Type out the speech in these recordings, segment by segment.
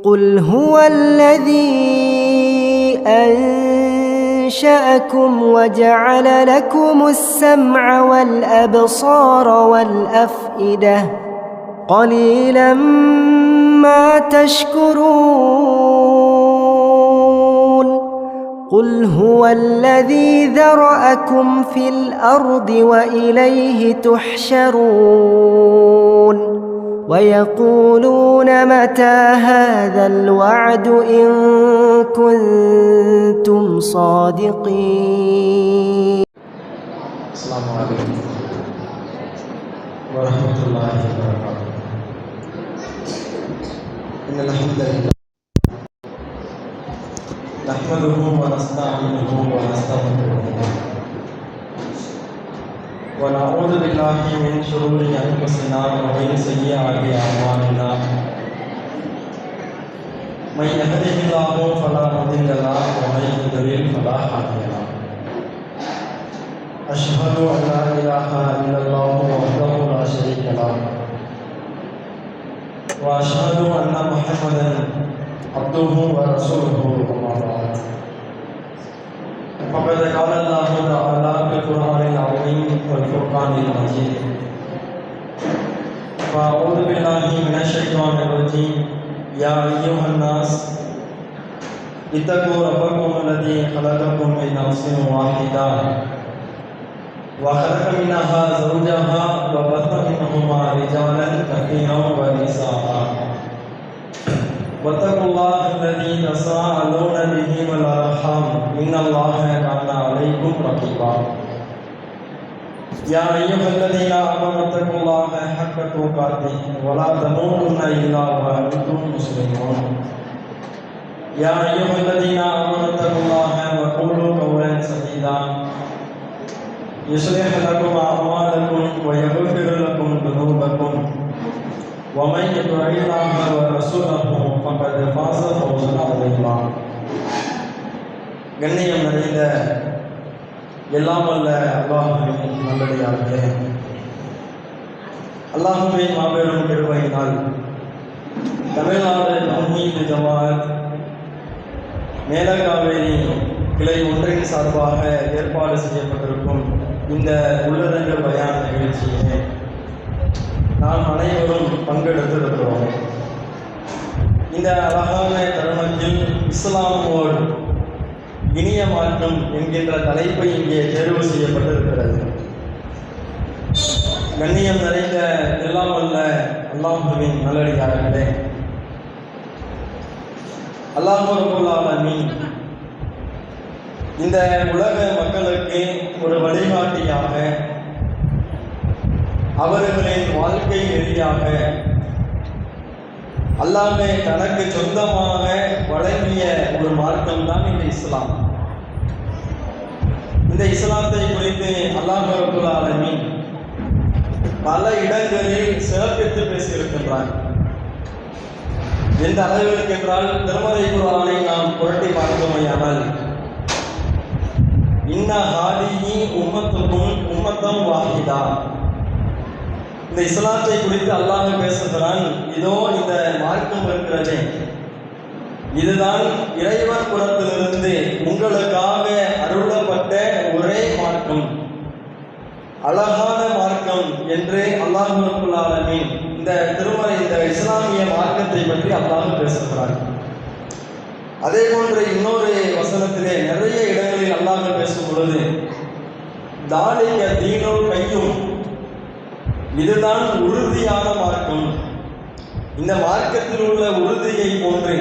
قل هو الذي أنشأكم وجعل لكم السمع والأبصار والأفئدة قليلا ما تشكرون قل هو الذي ذرأكم في الأرض وإليه تحشرون ويقولون متى هذا الوعد إن كنتم صادقين. السلام عليكم ورحمة الله وبركاته. إن الحمد لله نحمده ونستعينه ونستغفره ونعوذ بالله من شرور أنفسنا ومن سيئات أعمالنا من يهده الله فلا مضل له ومن يضلل فلا هادي له. أشهد أن لا إله إلا الله وحده لا شريك له وأشهد أن محمدا عبده ورسوله أما بعد. فقد قال الله تعالى في القرآن العظيم والفرقان المجيد: فأعوذ بالله من الشيطان الرجيم. يا أيها الناس اتقوا ربكم الذي خلقكم من نفس واحدة وخلق منها زوجها وبث منهما رجالا كثيرا ونساء واتقوا الله الذي تساءلون به والأرحام إن الله كان عليكم رقيبا. يا أيها الذين آمنوا اتقوا الله حق تقاته ولا تموتن إلا وأنتم مسلمون. يا أيها الذين آمنوا اتقوا الله وقولوا قولا سديدا يصلح لكم أعمالكم ويغفر لكم ذنوبكم ومن يطع الله ورسوله فقد فاز فوزا عظيما. கண்ணியம் நிறைந்த எல்லாம் வல்ல அல்லாஹ்வின் நல்லடியார்களே, அல்லாஹ்வின் மாபெரும் கிருபையினால் தமிழ்நாடு தௌஹீத் ஜமாஅத் மேலகாவேரி கிளை ஒன்றின் சார்பாக ஏற்பாடு செய்யப்பட்டிருக்கும் இந்த உள்ளரங்க பயான் நிகழ்ச்சியிலே நாம் அனைவரும் பங்கெடுத்திருக்கிறோம். இந்த அழகான தருணத்தில் இஸ்லாமோடு இனிய மாற்றம் என்கின்ற தலைப்பை இங்கே தேர்வு செய்யப்பட்டிருக்கிறது. கண்ணியம் நிறைந்த எல்லாம் வல்ல அல்லாஹ்வின் நல்லடியார்களே, அல்லாஹ் ரப்பல் ஆலமீன் இந்த உலக மக்களுக்கு ஒரு வழிகாட்டியாக, அவர்களின் வாழ்க்கை நெறியாக அல்லாஹ் தனக்கு சொந்தமாக வழங்கிய ஒரு மார்க்கம் தான் இந்த இஸ்லாம். இந்த இஸ்லாத்தை குறித்து அல்லாஹ் ரப்பல் ஆலமீன் பல இடங்களில் சிறப்பித்து பேசியிருக்கின்றார். எந்த அளவிற்கு என்றால், திருமறை குர்ஆனை நாம் புரட்டி பார்த்தோமையானால், இன்ன ஹாதிஹி உம்மத்துக்கும் உம்மத்தம் வாஹிதா, இந்த இஸ்லாத்தை குறித்து அல்லாஹ் பேசுகிறான். இதோ இந்த மார்க்கம் இருக்கிறதே, இதுதான் இறைவன் புறத்திலிருந்து உங்களுக்காக அருளப்பட்ட ஒரே மார்க்கம், அழகான மார்க்கம் என்று அல்லாஹ் ரப்பல் ஆலமீன் இந்த திருமறை, இந்த இஸ்லாமிய மார்க்கத்தை பற்றி அல்லாஹ் பேசுகிறான். அதே போன்று இன்னொரு வசனத்திலே நிறைய இடங்களில் அல்லாஹ் பேசும் பொழுது, தாலிக தீனுல் கையும், இதுதான் உறுதியான மார்க்கம், இந்த மார்க்கத்தில் உள்ள உறுதியை போன்று,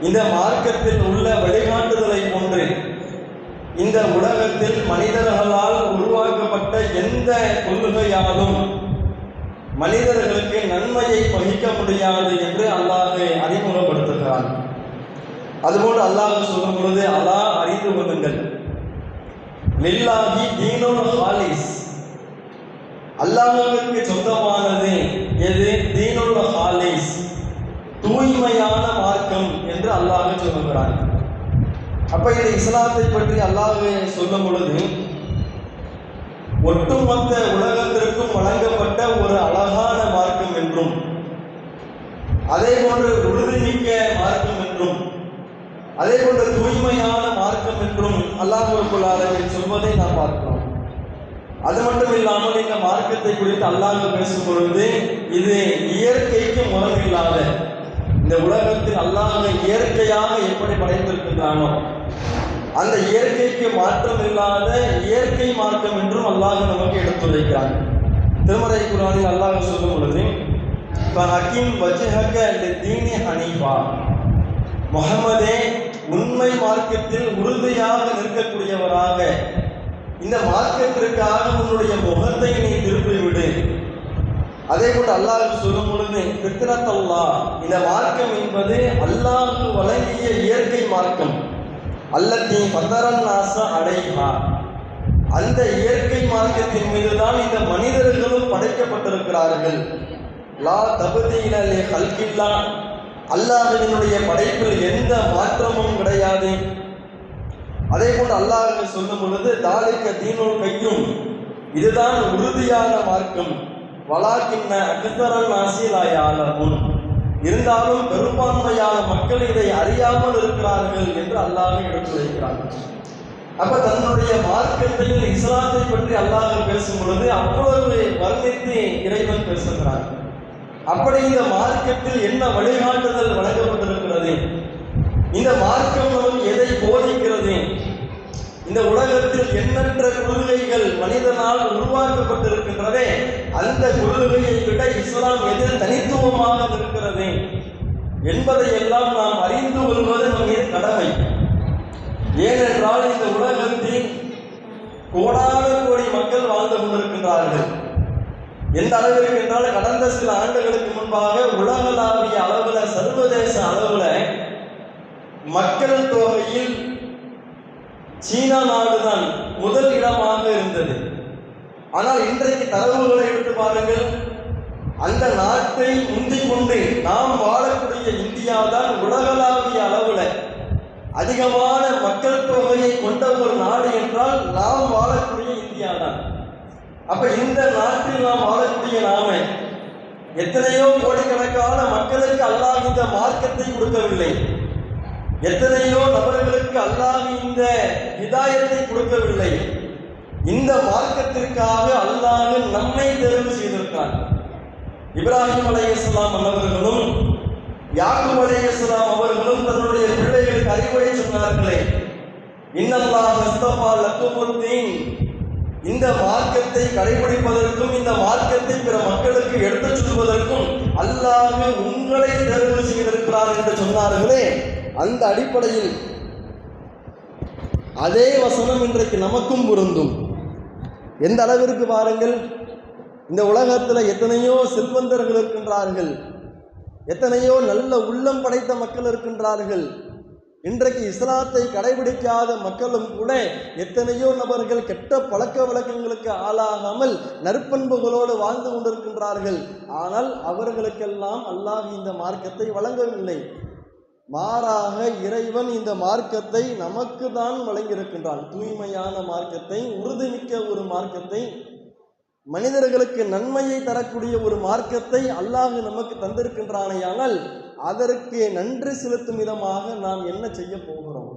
இந்த மார்க்கத்தில் உள்ள வழிகாட்டுதலை போன்று இந்த உலகத்தில் மனிதர்களால் உருவாக்கப்பட்ட எந்த கொள்கையாலும் மனிதர்களுக்கு நன்மையை பகிக்க முடியாது என்று அல்லாஹ் அறிமுகப்படுத்துகிறான். அதுபோன்று அல்லாஹ் சொல்லும் பொழுது, அல்லாஹ் அறிந்து கொள்ளுங்கள், லில்லாஹி தீனுல் ஹாலிஸ், அல்லாஹ்வுக்கு சொந்தமானது எது? தீனுல் ஹாலிஸ், தூய்மையான மார்க்கம் என்று அல்லாஹ் சொல்லுகிறான். அப்ப இந்த இஸ்லாத்தை பற்றி அல்லாஹ் சொல்லும் பொழுது, ஒட்டுமொத்த உலகத்திற்கும் வழங்கப்பட்ட ஒரு அழகான மார்க்கம் என்றும், அதே போன்று உறுதிமிக்க மார்க்கம் என்றும் அதே போன்று தூய்மையான மார்க்கம் என்றும் அல்லாஹ் ரப்பல் ஆலமீன் சொல்வதை நாம் பார்க்கிறோம். அது மட்டும் இல்லாமல் இந்த மார்க்கத்தை குறித்து அல்லாஹ் பேசும் பொழுது இது இயற்கைக்கு முரணில்லாத, இந்த உலகத்தில் அல்லாஹ் இயற்கையாக எப்படி படைத்திருக்கின்றானோ அந்த இயற்கைக்கு மாற்றம் இல்லாத இயற்கை மார்க்கம் என்றும் அல்லாஹ் நமக்கு எடுத்துரைக்கிறான். திருமறை குர்ஆனில் அல்லாஹ் சொல்லும் பொழுது ஃபஹக்கிம் வஜ்ஹக லிதீனி ஹனீஃபா, முஹம்மதே உண்மை மார்க்கத்தில் உறுதியாக நிற்கக்கூடியவராக இந்த மார்க்கத்திற்காக உன்னுடைய முகத்தை நீ திருப்பிவிடு. அதே போன்று அல்லாஹ் சொல்லும் பொழுது ஃபித்ரத்தல்லாஹ், இந்த மார்க்கம் என்பது அல்லாஹ் வழங்கிய இயற்கை மார்க்கம். அல்லத்தி ஃபதரன் நாஸ அலைஹா, அந்த இயற்கை மார்க்கத்தின் மீதுதான் இந்த மனிதர்களும் படைக்கப்பட்டிருக்கிறார்கள். லா தப்தீல லி ஹல்கில்லாஹ், அல்லாஹ்வினுடைய படைப்பில் எந்த மாற்றமும் கிடையாது. அதே போன்று அல்லாஹ் சொல்லும் பொழுது தாலிக தீனுல் கையும், இதுதான் உறுதியான மார்க்கம். வலாக்கின்ன அக்ஸரன் நாஸி லா யஅலமூன், இருந்தாலும் பெரும்பான்மையான மக்கள் இதை அறியாமல் இருக்கிறார்கள் என்று அல்லாஹ் எடுத்துரைக்கிறார். அப்ப தன்னுடைய மார்க்கத்தில் இஸ்லாத்தை பற்றி அல்லாஹ் பேசும் பொழுது அவ்வளவு வர்ணித்து இறைவன் பேசுகிறார். அப்படி இந்த மார்க்கத்தில் என்ன வழிகாட்டுதல் வழங்கப்பட்டிருக்கிறது, இந்த மார்க்கம் நமக்கு எதை போதிக்கிறது, இந்த உலகத்தில் எண்ணற்ற கொள்கைகள் மனிதனால் உருவாக்கப்பட்டிருக்கின்றதே, அந்த கொள்கையை விட இஸ்லாம் எது தனித்துவமாக இருக்கிறது என்பதை எல்லாம் நாம் அறிந்து கொள்வது நம்முடைய கடமை. ஏனென்றால் இந்த உலகத்தில் கோடான கோடி மக்கள் வாழ்ந்து கொண்டிருக்கின்றார்கள். எந்த அளவிற்கு என்றால் கடந்த சில ஆண்டுகளுக்கு முன்பாக உலகளாவிய அளவுல, சர்வதேச அளவுல மக்கள் தொகையில் சீனா நாடுதான் முதல் இடமாக இருந்தது. ஆனால் இன்றைக்கு தரவுகளை எடுத்து பாருங்கள், அந்த நாட்டை முந்திக் கொண்டு நாம் வாழக்கூடிய இந்தியா தான் உலகளாவிய அளவுல அதிகமான மக்கள் தொகையை கொண்ட ஒரு நாடு என்றால் நாம் வாழக்கூடிய இந்தியா தான். அப்ப இந்த நாட்டில் நாம் வாழக்கூடிய நாம எத்தனையோ கோடிக்கணக்கான மக்களுக்கு அல்லாஹ் இந்த மார்க்கத்தை கொடுக்கவில்லை, எத்தனையோ நபர்களுக்கு அல்லாஹ் இந்த ஹிதாயத்தை கொடுக்கவில்லை. இந்த மார்க்கத்திற்காக அல்லாஹ் நம்மை தேர்வு செய்திருக்கிறான். இப்ராஹிம் அலைஹிஸ்ஸலாம் அவர்களும் யாக்கூப் அலைஹிஸ்ஸலாம் அவர்களும் தன்னுடைய பிள்ளைகளுக்கு அறிவுரை சொன்னார்களே, இன்னல்லாஹ் அஸ்தஃபா லக்குமுத்தீன், இந்த மார்க்கத்தை கடைபிடிப்பதற்கும் இந்த மார்க்கத்தை பிற மக்களுக்கு எடுத்துச் சொல்வதற்கும் அல்லாஹ் உங்களை தேர்வு செய்திருக்கிறார் என்று சொன்னார்களே, அந்த அடிப்படையில் அதே வசனம் இன்றைக்கு நமக்கும் பொருந்தும். எந்த அளவிற்கு பாருங்கள், இந்த உலகத்தில் எத்தனையோ செல்வந்தர்கள் இருக்கின்றார்கள், எத்தனையோ நல்ல உள்ளம் படைத்த மக்கள் இருக்கின்றார்கள். இன்றைக்கு இஸ்லாத்தை கடைபிடிக்காத மக்களும் கூட எத்தனையோ நபர்கள் கெட்ட பழக்க வழக்கங்களுக்கு ஆளாகாமல் நற்பண்புகளோடு வாழ்ந்து கொண்டிருக்கின்றார்கள். ஆனால் அவர்களுக்கெல்லாம் அல்லாஹ் இந்த மார்க்கத்தை வழங்கவில்லை. மாறாக இறைவன் இந்த மார்க்கத்தை நமக்கு தான் வழங்கியிருக்கின்றான். தூய்மையான மார்க்கத்தை, உறுதிமிக்க ஒரு மார்க்கத்தை, மனிதர்களுக்கு நன்மையை தரக்கூடிய ஒரு மார்க்கத்தை அல்லாஹ் நமக்கு தந்திருக்கின்றானேயானால் அதற்கு நன்றி செலுத்தும் விதமாக நாம் என்ன செய்ய போகிறோம்?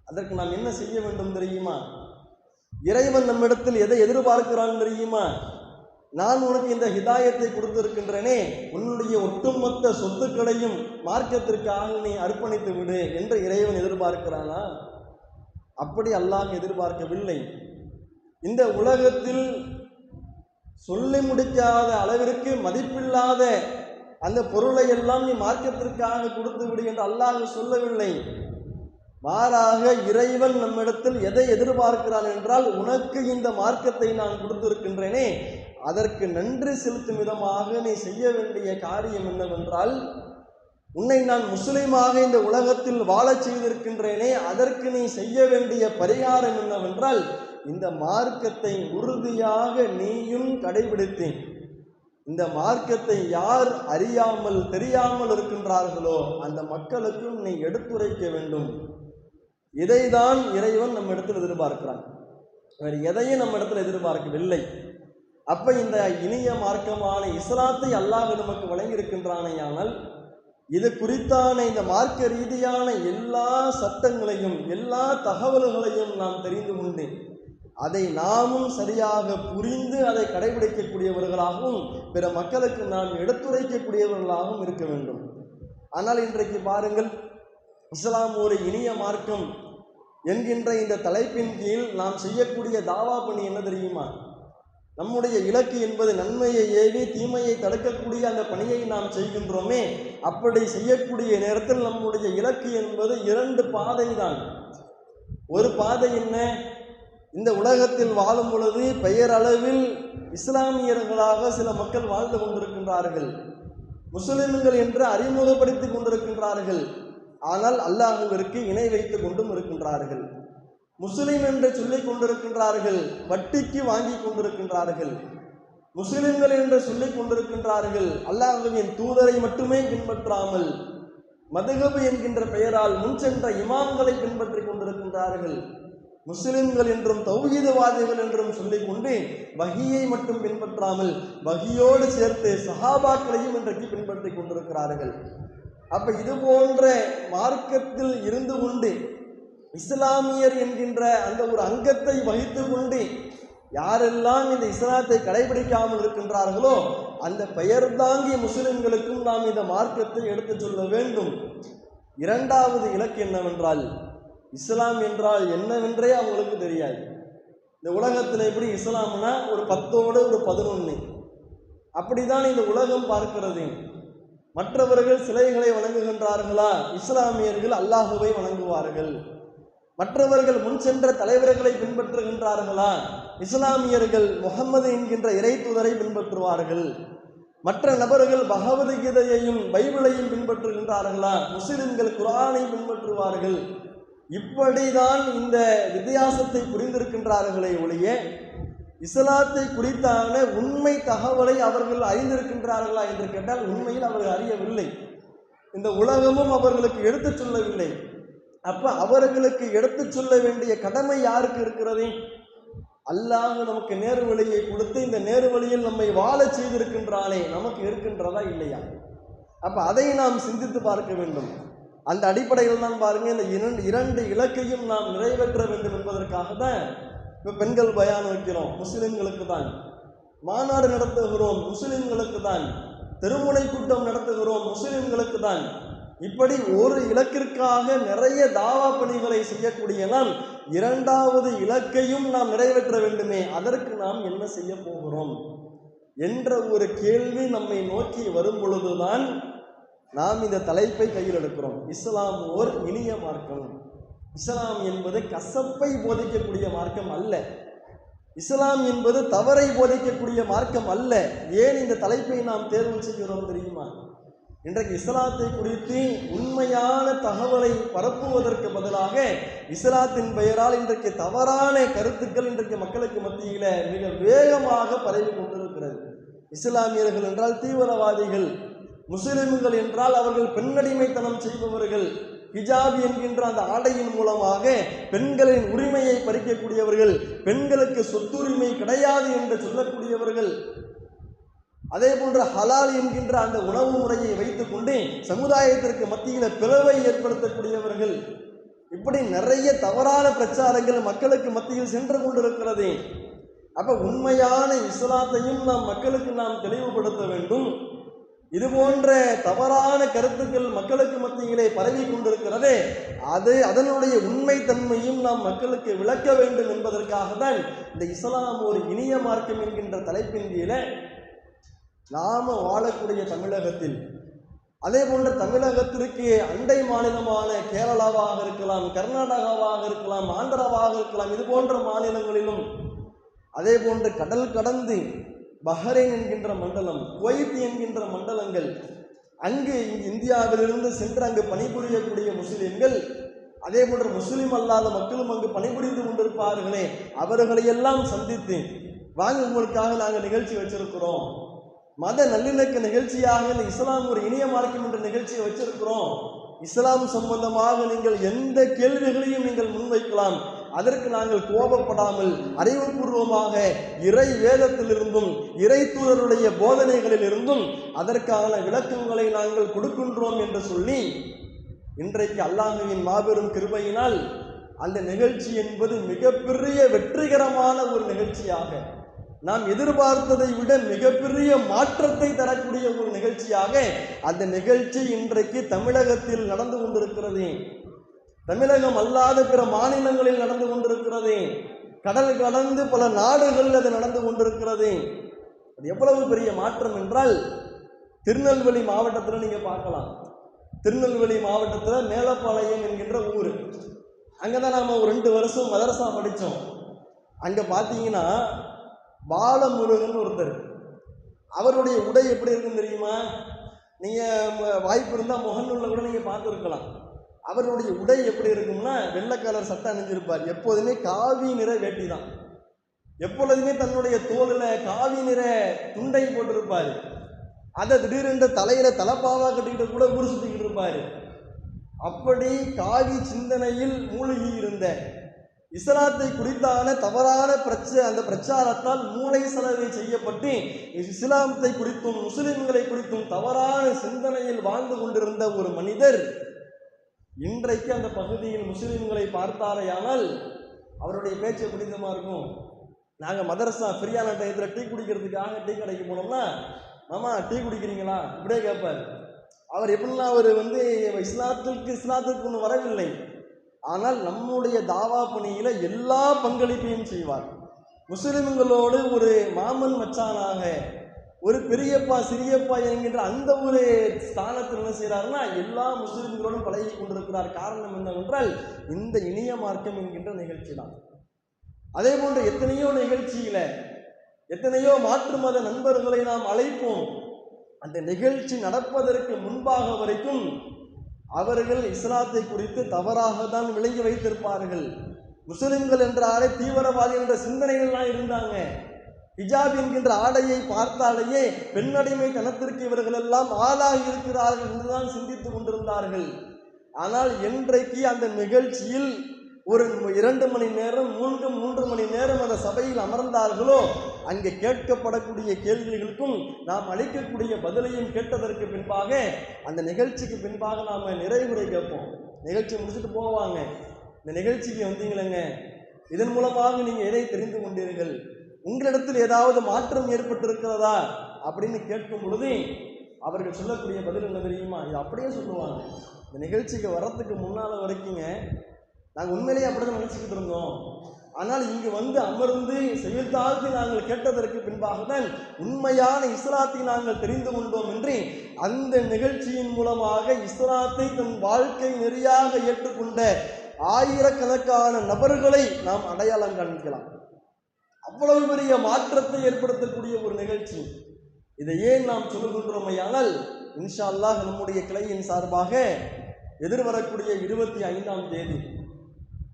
அதற்கு நாம் என்ன செய்ய வேண்டும் தெரியுமா? இறைவன் நம்மிடத்தில் எதை எதிர்பார்க்கிறான் தெரியுமா? நான் உனக்கு இந்த ஹிதாயத்தை கொடுத்திருக்கின்றனே, உன்னுடைய ஒட்டுமொத்த சொத்துக்களையும் மார்க்கத்திற்காக நீ அர்ப்பணித்து விடு என்று இறைவன் எதிர்பார்க்கிறானா? அப்படி அல்லாஹ் எதிர்பார்க்கவில்லை. இந்த உலகத்தில் சொல்லி முடிக்காத அளவிற்கு மதிப்பில்லாத அந்த பொருளை எல்லாம் நீ மார்க்கத்திற்காக கொடுத்து விடு என்று அல்லாஹ் சொல்லவில்லை. மாறாக இறைவன் நம்மிடத்தில் எதை எதிர்பார்க்கிறான் என்றால், உனக்கு இந்த மார்க்கத்தை நான் கொடுத்திருக்கின்றேனே, அதற்கு நன்றி செலுத்தும் விதமாக நீ செய்ய வேண்டிய காரியம் என்னவென்றால், உன்னை நான் முஸ்லிமாக இந்த உலகத்தில் வாழச் செய்திருக்கின்றேனே, அதற்கு நீ செய்ய வேண்டிய பரிகாரம் என்னவென்றால், இந்த மார்க்கத்தை உறுதியாக நீயும் கடைபிடித்தேன். இந்த மார்க்கத்தை யார் அறியாமல் தெரியாமல் இருக்கின்றார்களோ அந்த மக்களுக்கும் நீ எடுத்துரைக்க வேண்டும். இதைதான் இறைவன் நம்ம இடத்தில் எதிர்பார்க்கிறான். வேறு எதையும் நம்ம இடத்துல எதிர்பார்க்கவில்லை. அப்ப இந்த இனிய மார்க்கமான இஸ்லாத்தை அல்லாஹ் நமக்கு வழங்கியிருக்கின்றானேயானால் இது குறித்தான இந்த மார்க்க ரீதியான எல்லா சட்டங்களையும் எல்லா தகவல்களையும் நாம் தெரிந்து கொண்டு அதை நாமும் சரியாக புரிந்து அதை கடைபிடிக்கக்கூடியவர்களாகவும் பிற மக்களுக்கு நாம் எடுத்துரைக்கக்கூடியவர்களாகவும் இருக்க வேண்டும். ஆனால் இன்றைக்கு பாருங்கள், இஸ்லாம் ஒரு இனிய மார்க்கம் என்கின்ற இந்த தலைப்பின் கீழ் நாம் செய்யக்கூடிய தாவா பணி என்ன தெரியுமா? நம்முடைய இலக்கு என்பது நன்மையை ஏவி தீமையை தடுக்கக்கூடிய அந்த பணியை நாம் செய்கின்றோமே, அப்படி செய்யக்கூடிய நேரத்தில் நம்முடைய இலக்கு என்பது 2 பாதை தான். ஒரு பாதை என்ன? இந்த உலகத்தில் வாழும் பொழுது பெயரளவில் இஸ்லாமியர்களாக சில மக்கள் வாழ்ந்து கொண்டிருக்கின்றார்கள், முஸ்லிம்கள் என்று அறிமுகப்படுத்திக் கொண்டிருக்கின்றார்கள். ஆனால் அல்லாஹ்விற்கு இணை வைத்துக் கொண்டும் இருக்கின்றார்கள். முஸ்லிம் என்று சொல்லிக் கொண்டிருக்கின்றார்கள், வட்டிக்கு வாங்கி கொண்டிருக்கின்றார்கள். முஸ்லிம்கள் என்று சொல்லிக் கொண்டிருக்கின்றார்கள், அல்லாஹ்வின் தூதரை மட்டுமே பின்பற்றாமல் மதுஹப் என்கின்ற பெயரால் முன் சென்ற இமாம்களை பின்பற்றி கொண்டிருக்கின்றார்கள். முஸ்லிம்கள் என்றும் தௌஹீதவாதிகள் என்றும் சொல்லிக் கொண்டு வஹியை மட்டும் பின்பற்றாமல் வஹியோடு சேர்த்து சஹாபாக்களையும் இன்றைக்கு பின்பற்றி கொண்டிருக்கிறார்கள். அப்ப இது போன்ற மார்க்கத்தில் இருந்து கொண்டு இஸ்லாமியர் என்கின்ற அந்த ஒரு அங்கத்தை வகித்து கொண்டு யாரெல்லாம் இந்த இஸ்லாத்தை கடைபிடிக்காமல் இருக்கின்றார்களோ அந்த பெயர் தாங்கிய முஸ்லிம்களுக்கும் நாம் இந்த மார்க்கத்தை எடுத்துச் சொல்ல வேண்டும். 2வது இலக்கு என்னவென்றால், இஸ்லாம் என்றால் என்னவென்றே அவங்களுக்கு தெரியாது. இந்த உலகத்தில் எப்படி இஸ்லாம்னா ஒரு 10ஓடு ஒரு 11 அப்படிதான் இந்த உலகம் பார்க்கிறது. மற்றவர்கள் சிலைகளை வணங்குகின்றார்களா? இஸ்லாமியர்கள் அல்லாஹுவை வணங்குவார்கள். மற்றவர்கள் முன் சென்ற தலைவர்களை பின்பற்றுகின்றார்களா? இஸ்லாமியர்கள் முஹம்மது என்கின்ற இறை தூதரை பின்பற்றுவார்கள். மற்ற நபர்கள் பகவத்கீதையையும் பைபிளையும் பின்பற்றுகின்றார்களா? முஸ்லிம்கள் குர்ஆனை பின்பற்றுவார்கள். இப்படிதான் இந்த வித்தியாசத்தை புரிந்திருக்கின்றார்களே ஒழிய இஸ்லாத்தை குறித்தான உண்மை தகவலை அவர்கள் அறிந்திருக்கின்றார்களா என்று கேட்டால் உண்மையில் அவர்கள் அறியவில்லை. இந்த உலகமும் அவர்களுக்கு எடுத்துச் சொல்லவில்லை. அப்ப அவர்களுக்கு எடுத்துச் சொல்ல வேண்டிய கடமை யாருக்கு இருக்கிறது? அல்லாஹ் நமக்கு நேரு வழியை கொடுத்து இந்த நேரு வழியில் நம்மை வாழ செய்திருக்கின்றானே, நமக்கு இருக்கின்றதா இல்லையா? அப்ப அதை நாம் சிந்தித்து பார்க்க வேண்டும். அந்த அடிப்படையில் தான் பாருங்க, இந்த 2 இலக்கையும் நாம் நிறைவேற்ற வேண்டும் என்பதற்காக தான் இப்போ பெண்கள் பயான் வைக்கிறோம், முஸ்லிம்களுக்கு தான். மாநாடு நடத்துகிறோம், முஸ்லிம்களுக்கு தான். திருமுனை கூட்டம் நடத்துகிறோம், முஸ்லிம்களுக்கு தான். இப்படி ஒரு இலக்கிற்காக நிறைய தாவா பணிகளை செய்யக்கூடிய நாம் 2வது இலக்கையும் நாம் நிறைவேற்ற வேண்டுமே, அதற்கு நாம் என்ன செய்ய போகிறோம் என்ற ஒரு கேள்வி நம்மை நோக்கி வரும் பொழுதுதான் நாம் இந்த தலைப்பை கையில் எடுக்கிறோம். இஸ்லாம் ஓர் இனிய மார்க்கம். இஸ்லாம் என்பது கசப்பை போதிக்கக்கூடிய மார்க்கம் அல்ல. இஸ்லாம் என்பது தவறை போதிக்கக்கூடிய மார்க்கம் அல்ல. ஏன் இந்த தலைப்பை நாம் தேர்வு செய்கிறோம் தெரியுமா? இன்றைக்கு இஸ்லாத்தை குறித்து உண்மையான தகவலை பரப்புவதற்கு பதிலாக இஸ்லாத்தின் பெயரால் இன்றைக்கு தவறான கருத்துக்கள் இன்றைக்கு மக்களுக்கு மத்தியில மிக வேகமாக பரவி கொண்டிருக்கிறது. இஸ்லாமியர்கள் என்றால் தீவிரவாதிகள், முஸ்லிம்கள் என்றால் அவர்கள் பெண்ணடிமைத்தனம் செய்பவர்கள், ஹிஜாப் என்கின்ற அந்த ஆடையின் மூலமாக பெண்களின் உரிமையை பறிக்கக்கூடியவர்கள், பெண்களுக்கு சொத்துரிமை கிடையாது என்று சொல்லக்கூடியவர்கள், அதே போன்ற ஹலால் என்கின்ற அந்த உணவு முறையை வைத்துக் கொண்டு சமுதாயத்திற்கு மத்தியில பிளவை ஏற்படுத்தக்கூடியவர்கள், இப்படி நிறைய தவறான பிரச்சாரங்கள் மக்களுக்கு மத்தியில் சென்று கொண்டிருக்கிறது. அப்ப உண்மையான இஸ்லாத்தையும் நாம் மக்களுக்கு நாம் தெளிவுபடுத்த வேண்டும். இது போன்ற தவறான கருத்துக்கள் மக்களுக்கு மத்தியிலே பரவி கொண்டிருக்கிறதே, அதனுடைய உண்மை தன்மையும் நாம் மக்களுக்கு விளக்க வேண்டும் என்பதற்காக தான் இந்த இஸ்லாம் ஒரு இனிய மார்க்கம் என்கின்ற தலைப்பின் கீழே நாம வாழக்கூடிய தமிழகத்தில், அதே போன்ற தமிழகத்திற்கு அண்டை மாநிலமான கேரளாவாக இருக்கலாம், கர்நாடகாவாக இருக்கலாம், ஆந்திராவாக இருக்கலாம், இது போன்ற மாநிலங்களிலும், அதே போன்று கடல் கடந்து பஹ்ரைன் என்கின்ற மண்டலம், குவைத் என்கின்ற மண்டலங்கள், அங்கு இந்தியாவிலிருந்து சென்று அங்கு பணிபுரியக்கூடிய முஸ்லிம்கள், அதே போன்ற முஸ்லிம் அல்லாத மக்களும் அங்கு பணிபுரிந்து கொண்டிருப்பார்களே, அவர்களையெல்லாம் சந்தித்து வாங்க உங்களுக்காக நாங்கள் நிகழ்ச்சி வச்சிருக்கிறோம், மத நல்லிணக்க நிகழ்ச்சியாக இந்த இஸ்லாம் ஒரு இனிய மார்க்கம் என்ற நிகழ்ச்சியை வச்சிருக்கிறோம், இஸ்லாம் சம்பந்தமாக நீங்கள் எந்த கேள்விகளையும் நீங்கள் முன்வைக்கலாம், அதற்கு நாங்கள் கோபப்படாமல் அறிவுபூர்வமாக இறை வேதத்திலிருந்தும் இறை தூதருடைய போதனைகளில் இருந்தும் அதற்கான விளக்கங்களை நாங்கள் கொடுக்கின்றோம் என்று சொல்லி இன்றைக்கு அல்லாஹ்வின் மாபெரும் கிருபையினால் அந்த நிகழ்ச்சி என்பது மிகப்பெரிய வெற்றிகரமான ஒரு நிகழ்ச்சியாக, நாம் எதிர்பார்த்ததை விட மிகப்பெரிய மாற்றத்தை தரக்கூடிய ஒரு நிகழ்ச்சியாக அந்த நிகழ்ச்சி இன்றைக்கு தமிழகத்தில் நடந்து கொண்டிருக்கிறது. தமிழகம் அல்லாத பிற மாநிலங்களில் நடந்து கொண்டிருக்கிறது. கடல் கடந்து பல நாடுகளில் அது நடந்து கொண்டிருக்கிறது. அது எவ்வளவு பெரிய மாற்றம் என்றால், திருநெல்வேலி மாவட்டத்தில் நீங்க பார்க்கலாம். திருநெல்வேலி மாவட்டத்தில் மேலப்பாளையம் என்கின்ற ஊர், அங்கதான் நாம ஒரு 2 வருஷம் மதரசா படித்தோம். அங்க பார்த்தீங்கன்னா பாலமுருகன் ஒருத்தர், அவருடைய உடை எப்படி இருக்குன்னு தெரியுமா? நீங்க வாய்ப்பு இருந்தால் முகநூல்ல கூட நீங்க பார்த்துருக்கலாம். அவருடைய உடை எப்படி இருக்கும்னா, வெள்ளை கலர் சட்டை அணிஞ்சிருப்பார், எப்போதுமே காவி நிற வேட்டி தான், எப்பொழுதுமே தன்னுடைய தோளில் காவி நிற துண்டை போட்டிருப்பார். அதை திடீரென்று தலையில தலப்பாவா கட்டிக்கிட்டு கூட ஊர் சுத்திக்கிட்டு இருப்பாரு. அப்படி காவி சிந்தனையில் மூழ்கி இருந்த, இஸ்லாத்தை குறித்தான தவறான அந்த பிரச்சாரத்தால் மூளை செலவை செய்யப்பட்டு இஸ்லாமத்தை குறித்தும் முஸ்லிம்களை குறித்தும் தவறான சிந்தனையில் வாழ்ந்து கொண்டிருந்த ஒரு மனிதர் இன்றைக்கு அந்த பகுதியில் முஸ்லிம்களை பார்த்தாரையானால் அவருடைய பேச்சு புனிதமா இருக்கும். நாங்கள் மதரசா ஃப்ரீயான டயத்தில் டீ குடிக்கிறதுக்காக டீ கடைக்கு போனோம்னா, மாமா டீ குடிக்கிறீங்களா இப்படியே கேட்பார். அவர் எப்படின்னா, அவர் இஸ்லாத்துக்கு ஒன்று வரவில்லை, ஆனால் நம்முடைய தாவா பணியில எல்லா பங்களிப்பையும் செய்வார். முஸ்லிம்களோடு ஒரு மாமன் மச்சானாக, ஒரு பெரியப்பா சிறியப்பா என்கின்ற அந்த ஒரு ஸ்தானத்தில் என்ன செய்கிறாருன்னா, எல்லா முஸ்லிம்களோடும் பழகி கொண்டிருக்கிறார். காரணம் என்னவென்றால் இந்த இனிய மார்க்கம் என்கின்ற நிகழ்ச்சி தான். அதே போன்று எத்தனையோ நிகழ்ச்சியில எத்தனையோ மாற்று மத நண்பர்களை நாம் அழைப்போம். அந்த நிகழ்ச்சி நடப்பதற்கு முன்பாக வரைக்கும் அவர்கள் இஸ்லாத்தை குறித்து தவறாக தான் விளங்கி வைத்திருப்பார்கள். முஸ்லிம்கள் என்றாலே தீவிரவாதி என்ற சிந்தனைகள்லாம் இருந்தாங்க. ஹிஜாப் என்கின்ற ஆடையை பார்த்தாலேயே பெண்ணடிமை தனத்திற்கு இவர்கள் எல்லாம் ஆளாகி இருக்கிறார்கள் என்றுதான் சிந்தித்துக் கொண்டிருந்தார்கள். ஆனால் இன்றைக்கு அந்த நிகழ்ச்சியில் ஒரு 2 மணி நேரம் 3 மணி நேரம் அந்த சபையில் அமர்ந்தார்களோ, அங்கே கேட்கப்படக்கூடிய கேள்விகளுக்கும் நாம் அளிக்கக்கூடிய பதிலையும் கேட்டதற்கு பின்பாக அந்த நிகழ்ச்சிக்கு பின்பாக நாம் நிறைவுரை கேட்போம். நிகழ்ச்சி முடிச்சுட்டு போவாங்க, இந்த நிகழ்ச்சிக்கு வந்தீங்களேங்க, இதன் மூலமாக நீங்கள் எதை தெரிந்து கொண்டீர்கள், உங்களிடத்தில் ஏதாவது மாற்றம் ஏற்பட்டிருக்கிறதா அப்படின்னு கேட்கும் பொழுது அவர்கள் சொல்லக்கூடிய பதில் என்ன தெரியுமா? இது அப்படியே சொல்லுவாங்க. இந்த நிகழ்ச்சிக்கு வர்றதுக்கு முன்னால் வரைக்குங்க நாங்கள் உண்மையிலேயே அப்படிதான் நினைச்சுக்கிட்டு இருந்தோம், ஆனால் இங்கு வந்து அமர்ந்து செயல்தாழ்த்தி நாங்கள் கேட்டதற்கு பின்பாக தான் உண்மையான இஸ்லாத்தை நாங்கள் தெரிந்து கொண்டோம் என்று அந்த நிகழ்ச்சியின் மூலமாக இஸ்லாத்தை தன் வாழ்க்கை நெறியாக ஏற்றுக்கொண்ட ஆயிரக்கணக்கான நபர்களை நாம் அடையாளம் காண்பிக்கலாம். அவ்வளவு பெரிய மாற்றத்தை ஏற்படுத்தக்கூடிய ஒரு நிகழ்ச்சி. இதை ஏன் நாம் சொல்லுகின்றோமையானால், இன்ஷா அல்லாஹ் நம்முடைய கிளையின் சார்பாக எதிர்வரக்கூடிய 25ஆம் தேதி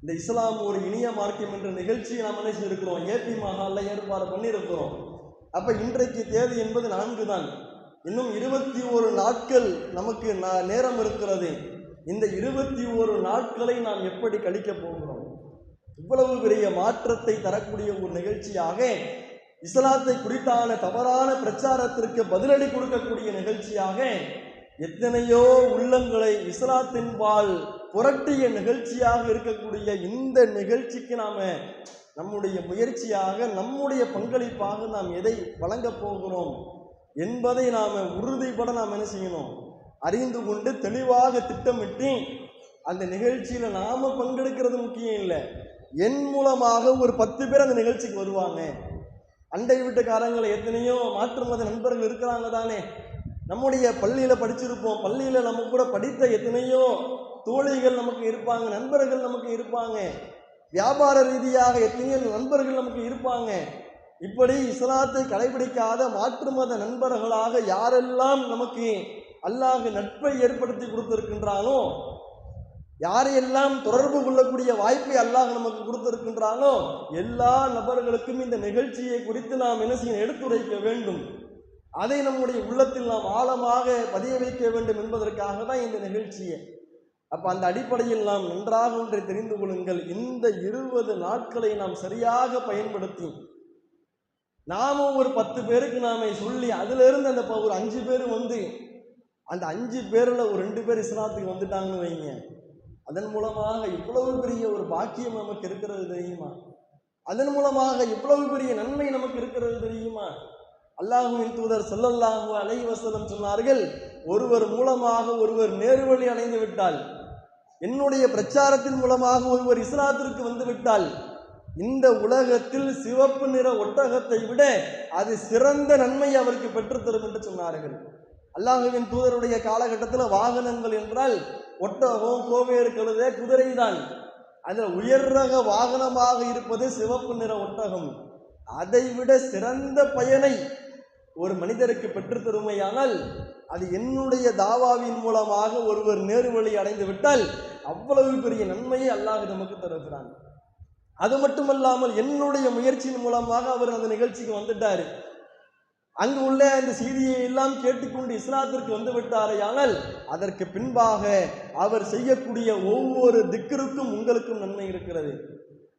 இந்த இஸ்லாம் ஒரு இனிய மார்க்கம் என்ற நிகழ்ச்சியை நாம் என்ன செய்திருக்கிறோம், ஏபி மஹாலில் ஏற்பாடு பண்ணியிருக்கிறோம். அப்போ இன்றைக்கு தேதி என்பது 4 தான். இன்னும் 21 நாட்கள் நமக்கு நேரம் இருக்கிறது. இந்த 21 நாட்களை நாம் எப்படி கழிக்க போகிறோம்? இவ்வளவு பெரிய மாற்றத்தை தரக்கூடிய ஒரு நிகழ்ச்சியாக, இஸ்லாத்தை குறித்தான தவறான பிரச்சாரத்திற்கு பதிலடி கொடுக்கக்கூடிய நிகழ்ச்சியாக, எத்தனையோ உள்ளங்களை இஸ்லாத்தின்பால் புரட்டிய நிகழ்ச்சியாக இருக்கக்கூடிய இந்த நிகழ்ச்சிக்கு நாம நம்முடைய முயற்சியாக, நம்முடைய பங்களிப்பாக நாம் எதை வழங்கப் போகிறோம் என்பதை நாம் உறுதிப்பட நாம் என்ன செய்யணும், அறிந்து கொண்டு தெளிவாக திட்டமிட்டு அந்த நிகழ்ச்சியில் நாம் பங்கெடுக்கிறது முக்கியம் இல்லை. என் மூலமாக ஒரு 10 பேர் அந்த நிகழ்ச்சிக்கு வருவாங்க. அண்டை வீட்டுக்காரங்களை எத்தனையோ மாற்று மத நண்பர்கள் இருக்கிறாங்க தானே. நம்முடைய பள்ளியில் படிச்சிருப்போம், பள்ளியில் நம்ம கூட படித்த எத்தனையோ தோழிகள் நமக்கு இருப்பாங்க, நண்பர்கள் நமக்கு இருப்பாங்க, வியாபார ரீதியாக எத்தனையோ நண்பர்கள் நமக்கு இருப்பாங்க. இப்படி இஸ்லாத்தை கடைபிடிக்காத மாற்று மத நண்பர்களாக யாரெல்லாம் நமக்கு அல்லாஹ் நட்பை ஏற்படுத்தி கொடுத்திருக்கின்றானோ, யாரையெல்லாம் தொடர்பு கொள்ளக்கூடிய வாய்ப்பை அல்லாஹ் நமக்கு கொடுத்திருக்கின்றானோ, எல்லா நபர்களுக்கும் இந்த நிகழ்ச்சியை குறித்து நாம் என்ன செய்ய எடுத்துரைக்க வேண்டும். அதை நம்முடைய உள்ளத்தில் நாம் ஆழமாக பதிய வைக்க வேண்டும் என்பதற்காக தான் இந்த நிகழ்ச்சியை. அப்ப அந்த அடிப்படையில் நாம் நன்றாக ஒன்றை தெரிந்து கொள்ளுங்கள், இந்த 20 நாட்களை நாம் சரியாக பயன்படுத்தி நாமும் ஒரு 10 பேருக்கு நாம சொல்லி அதுல இருந்து அந்த ஒரு 5 பேர் வந்து அந்த 5 பேர்ல ஒரு 2 பேர் இஸ்லாத்துக்கு வந்துட்டாங்கன்னு வைங்க, அதன் மூலமாக இவ்வளவு பெரிய ஒரு பாக்கியம் நமக்கு இருக்கிறது தெரியுமா? அதன் மூலமாக இவ்வளவு பெரிய நன்மை நமக்கு இருக்கிறது தெரியுமா? அல்லாஹ்வின் தூதர் ஸல்லல்லாஹு அலைஹி வஸல்லம் சொன்னார்கள், ஒருவர் மூலமாக ஒருவர் நேர்வழி அடைந்து விட்டால், என்னுடைய பிரச்சாரத்தின் மூலமாக ஒருவர் இஸ்லாத்திற்கு வந்து விட்டால், இந்த உலகத்தில் சிவப்பு நிற ஒட்டகத்தை விட அது சிறந்த நன்மை அவருக்கு பெற்றுத்தரும் என்று சொன்னார்கள். அல்லாஹ்வின் தூதருடைய காலகட்டத்தில் வாகனங்கள் என்றால் ஒட்டகம், கோவேறு கழுதை, குதிரை தான். அதில் உயர் ரக வாகனமாக இருப்பது சிவப்பு நிற ஒட்டகம். அதை விட சிறந்த பயனை ஒரு மனிதருக்கு பெற்றுத்தருமையானால் அது என்னுடைய தாவாவின் மூலமாக ஒருவர் நேர்வழி அடைந்து விட்டால் அவ்வளவு பெரிய நன்மையை அல்லாஹ் நமக்கு தருகிறான். அது மட்டுமல்லாமல் என்னுடைய முயற்சியின் மூலமாக அவர் அந்த நிகழ்ச்சிக்கு வந்துட்டாரு, அங்கு உள்ள அந்த செய்தியை எல்லாம் கேட்டுக்கொண்டு இஸ்லாத்திற்கு வந்து விட்டாரே, ஆனால் அதற்கு பின்பாக அவர் செய்யக்கூடிய ஒவ்வொரு திக்ருக்கும் உங்களுக்கும் நன்மை இருக்கிறது.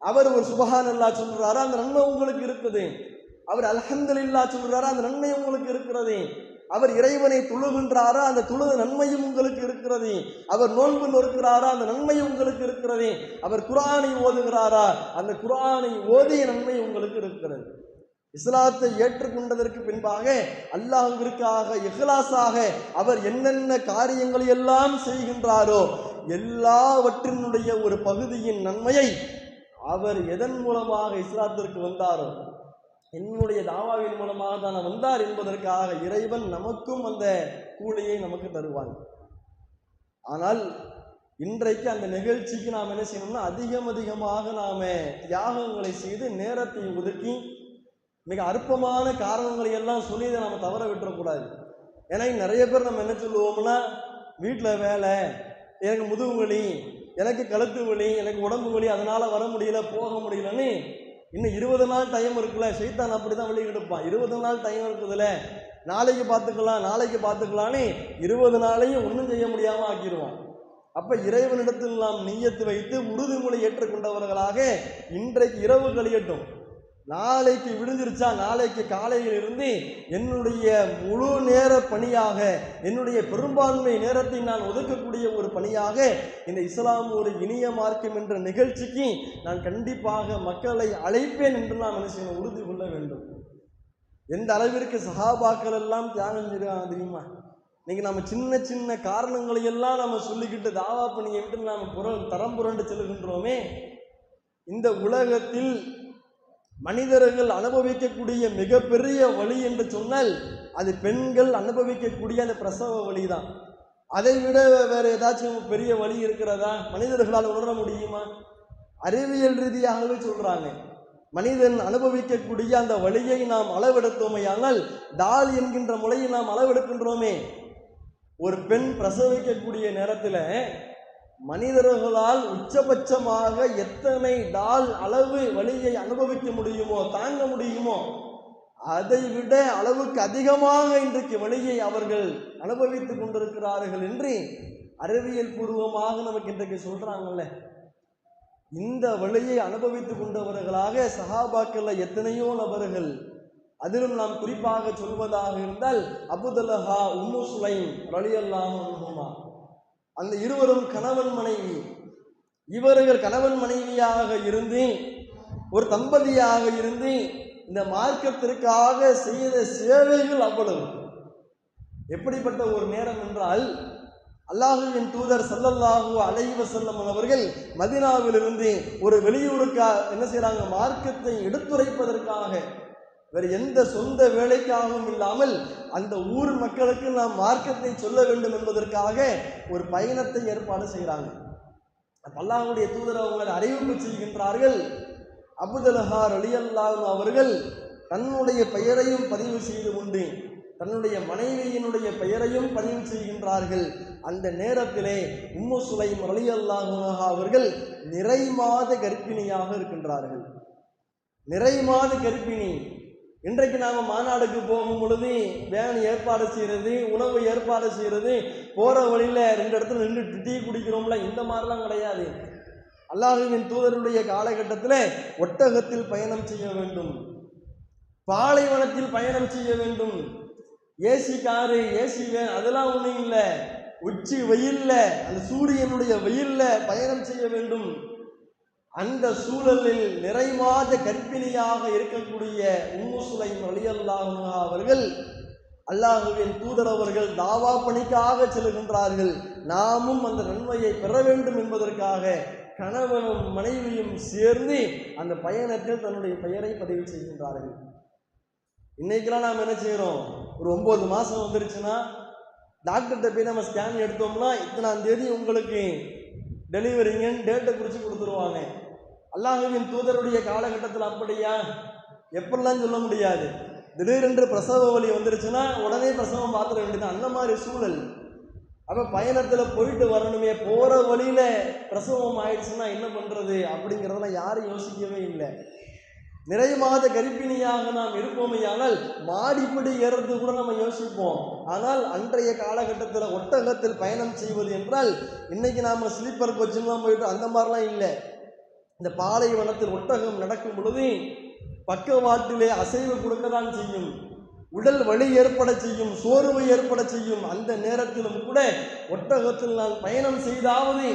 அவர் ஒரு சுப்ஹானல்லாஹ் சொல்றாரு, அந்த நன்மை உங்களுக்கு இருக்குது. அவர் அல்ஹம்துலில்லாஹ் சொல்றாரா, அந்த நன்மை உங்களுக்கு இருக்கிறது. அவர் இறைவனை தொழுகின்றாரா, அந்த தொழுத நன்மையும் உங்களுக்கு இருக்கிறது. அவர் நோன்பு நோக்கிறாரா, அந்த நன்மையும் உங்களுக்கு இருக்கிறது. அவர் குர்ஆனை ஓதுகிறாரா, அந்த குர்ஆனை ஓதிய நன்மை உங்களுக்கு இருக்கிறது. இஸ்லாத்தை ஏற்றுக்கொண்டதற்கு பின்பாக அல்லாஹ்விற்காக இஹ்லாஸாக அவர் என்னென்ன காரியங்களை எல்லாம் செய்கின்றாரோ எல்லாவற்றினுடைய ஒரு பகுதியின் நன்மையை அவர் எதன் மூலமாக இஸ்லாத்திற்கு வந்தாரோ, என்னுடைய தாவாவின் மூலமாக தான் வந்தார் என்பதற்காக இறைவன் நமக்கும் அந்த கூலியை நமக்கு தருவான். ஆனால் இன்றைக்கு அந்த நிகழ்ச்சிக்கு நாம் என்ன செய்யணும்னா அதிகமாக நாம தியாகங்களை செய்து நேரத்தை ஒதுக்கி மிக அற்பமான காரணங்களை எல்லாம் சொல்லி இதை நம்ம தவற விட்டுறக்கூடாது. ஏன்னா நிறைய பேர் நம்ம என்ன சொல்லுவோம்னா, வீட்டில் வேலை, எனக்கு முதுகு வலி, எனக்கு கழுத்து வலி, எனக்கு உடம்பு வலி, அதனால வர முடியல, போக முடியலன்னு இன்னும் 20 நாள் டைம் இருக்குல்ல, ஷைத்தான் அப்படி தான் வெளியே எடுப்பான். 20 நாள் டைம் இருக்குதுல்ல, நாளைக்கு பார்த்துக்கலான்னு 20 நாளையும் ஒன்றும் செய்ய முடியாமல் ஆக்கிடுவான். அப்போ இறைவனிடத்தில் நாம் நிய்யத்து வைத்து உறுதிமொழி ஏற்றுக்கொண்டவர்களாக இன்றைக்கு இரவு கழியட்டும், நாளைக்கு விடுஞ்சிருச்சா நாளைக்கு காலையில் இருந்து என்னுடைய முழு நேர பணியாக, என்னுடைய பெரும்பான்மை நேரத்தை நான் ஒதுக்கக்கூடிய ஒரு பணியாக இந்த இஸ்லாம் ஒரு இனிய மார்க்கம் என்ற நிகழ்ச்சிக்கு நான் கண்டிப்பாக மக்களை அழைப்பேன் என்று நாம் என்ன செய்யணும், உறுதி கொள்ள வேண்டும். எந்த அளவிற்கு சஹாபாக்கள் எல்லாம் தியாகம் செய்யறாங்க தெரியுமா? இன்னைக்கு நம்ம சின்ன சின்ன காரணங்களை எல்லாம் நம்ம சொல்லிக்கிட்டு தாவா பணியை விட்டு நாம் தரம் புரண்டு செல்கின்றோமே. இந்த உலகத்தில் மனிதர்கள் அனுபவிக்கக்கூடிய மிகப்பெரிய வலி என்று சொன்னால் அது பெண்கள் அனுபவிக்கக்கூடிய அந்த பிரசவ வலி தான். அதை விட வேற ஏதாச்சும் பெரிய வலி இருக்கிறதா? மனிதர்களால் உணர முடியுமா? அறிவியல் ரீதியாகவே சொல்றாங்க, மனிதன் அனுபவிக்கக்கூடிய அந்த வலியை நாம் அளவெடுத்தோமையானால் டால் என்கின்ற முறையை நாம் அளவெடுக்கின்றோமே. ஒரு பெண் பிரசவிக்கக்கூடிய நேரத்தில் மனிதர்களால் உச்சபட்சமாக எத்தனை டால் அளவு வலியை அனுபவிக்க முடியுமோ, தாங்க முடியுமோ, அதை விட அளவுக்கு அதிகமாக இன்றைக்கு வலியை அவர்கள் அனுபவித்துக் கொண்டிருக்கிறார்கள் என்று அறிவியல் பூர்வமாக நமக்கு இன்றைக்கு சொல்றாங்கல்ல. இந்த வலியை அனுபவித்துக் கொண்டவர்களாக சஹாபாக்கள் எத்தனையோ நபர்கள், அதிலும் நாம் குறிப்பாக சொல்வதாக இருந்தால் அபூதல்ஹா, உம்மு சுலைம் ரலியல்லாஹு அன்ஹுமா, அந்த இருவரும் கணவன் மனைவி. இவர்கள் கணவன் மனைவியாக இருந்து ஒரு தம்பதியாக இருந்து இந்த மார்க்கத்திற்காக செய்த சேவைகள் அவ்வளவு. எப்படிப்பட்ட ஒரு நேரம் என்றால், அல்லாஹ்வின் தூதர் ஸல்லல்லாஹு அலைஹி வஸல்லம் அவர்கள் மதீனாவிலிருந்து ஒரு வெளியூருக்கு என்ன செய்யறாங்க, மார்க்கத்தை எடுத்துரைப்பதற்காக, வேறு எந்த சொந்த வேலைக்காகவும் இல்லாமல் அந்த ஊர் மக்களுக்கு நாம் மார்க்கத்தை சொல்ல வேண்டும் என்பதற்காக ஒரு பயணத்தை ஏற்பாடு செய்கிறாங்க. அல்லாஹ்வுடைய தூதர் அவங்களை அறிவிப்பு செய்கின்றார்கள். அபூதல்ஹா ரலியல்லாஹு அவர்கள் தன்னுடைய பெயரையும் பதிவு செய்து கொண்டு தன்னுடைய மனைவியினுடைய பெயரையும் பதிவு செய்கின்றார்கள். அந்த நேரத்திலே உம்மு சுலைம் ரலியல்லாஹு அன்ஹா அவர்கள் நிறைமாத கர்ப்பிணியாக இருக்கின்றார்கள். நிறைமாத கர்ப்பிணி. இன்றைக்கு நாம் மாநாடுக்கு போகும் பொழுது வேன் ஏற்பாடு செய்கிறது, உணவு ஏற்பாடு செய்கிறது, போகிற வழியில் 2 இடத்துல நின்று டீ குடிக்கிறோம்ல, இந்த மாதிரிலாம் கிடையாது. அல்லாஹ்வின் தூதருடைய காலகட்டத்தில் ஒட்டகத்தில் பயணம் செய்ய வேண்டும், பாலைவனத்தில் பயணம் செய்ய வேண்டும். ஏசி காரு, ஏசி வேன் அதெல்லாம் ஒன்றும் இல்லை. உச்சி வெயில்ல, அந்த சூரியனுடைய வெயில்ல பயணம் செய்ய வேண்டும். அந்த சூழலில் நிறைமாத கர்ப்பிணியாக இருக்கக்கூடிய உம்மு சுலைம் ரலியல்லாஹு அன்ஹா அவர்கள் அல்லாஹ்வின் தூதர் அவர்கள் தாவா பணிக்காக செல்கின்றார்கள். நாமும் அந்த நன்மையை பெற வேண்டும் என்பதற்காக கணவனும் மனைவியும் சேர்ந்து அந்த பயணத்தில் தன்னுடைய பெயரை பதிவு செய்கின்றார்கள். இன்னைக்கெல்லாம் நாம் என்ன செய்யறோம்? ஒரு 9 மாசம் வந்துருச்சுன்னா டாக்டர்கிட்ட போய் நம்ம ஸ்கேன் எடுத்தோம்னா இத்தனாம் தேதி உங்களுக்கு டெலிவரிங்கன்னு டேட்டை குறித்து கொடுத்துருவாங்க. அல்லாஹ்வின் தூதருடைய காலகட்டத்தில் அப்படியா? எப்படிலாம் சொல்ல முடியாது. திடீரென்று பிரசவ வலி வந்துருச்சுன்னா உடனே பிரசவம் பார்த்துட வேண்டியது, அந்த மாதிரி சூழல். அப்போ பயணத்தில் போயிட்டு வரணுமே, போகிற வழியில் பிரசவம் ஆயிடுச்சுன்னா என்ன பண்ணுறது அப்படிங்கிறதெல்லாம் யாரும் யோசிக்கவே இல்லை. நிறைமாத கர்ப்பிணியாக நாம் இருப்போமையானால் மாடிப்படி ஏறுறது கூட நம்ம யோசிப்போம். ஆனால் அன்றைய காலகட்டத்தில் ஒட்டகத்தில் பயணம் செய்வது என்றால், இன்னைக்கு நாம் ஸ்லீப்பர் கோச்சின்லாம் போயிட்டு அந்த மாதிரிலாம் இல்லை. இந்த பாலைவனத்தில் ஒட்டகம் நடக்கும் பொழுது பக்கவாட்டிலே அசைவு கொடுக்க தான் செய்யும், உடல் வலி ஏற்பட செய்யும், சோர்வு ஏற்பட செய்யும். அந்த நேரத்திலும் கூட ஒட்டகத்தில் நான் பயணம் செய்தாவது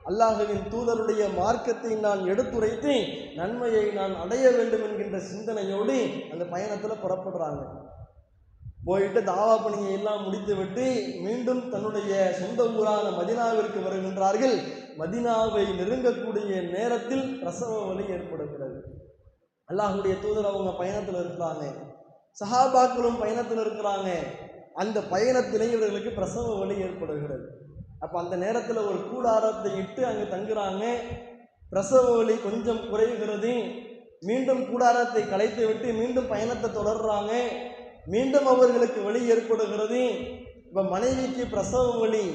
அல்லாஹ்வின் தூதருடைய மார்க்கத்தை நான் எடுத்துரைத்து நன்மையை நான் அடைய வேண்டும் என்கின்ற சிந்தனையோடு அந்த பயணத்தில் புறப்படுறாங்க. போயிட்டு தாவா பணியை எல்லாம் முடித்து விட்டு மீண்டும் தன்னுடைய சொந்த ஊரான மதினாவிற்கு வருகின்றார்கள். மதினாவை நெருங்கக்கூடிய நேரத்தில் பிரசவ வலி ஏற்படுகிறது. அல்லாஹ்வுடைய தூதர் அவங்க பயணத்தில் இருக்கிறாங்க, சஹாபாக்களும் பயணத்தில் இருக்கிறாங்க. அந்த பயணத்திலே இவர்களுக்கு பிரசவ வலி ஏற்படுகிறது. அப்போ அந்த நேரத்தில் ஒரு கூடாரத்தை இட்டு அங்கே தங்குறாங்க. பிரசவ வலி கொஞ்சம் குறைகிறது. மீண்டும் கூடாரத்தை கலைத்து விட்டு மீண்டும் பயணத்தை தொடர்றாங்க. மீண்டும் அவர்களுக்கு வலி ஏற்படுகிறது. இப்போ மனைவிக்கு பிரசவ வலி.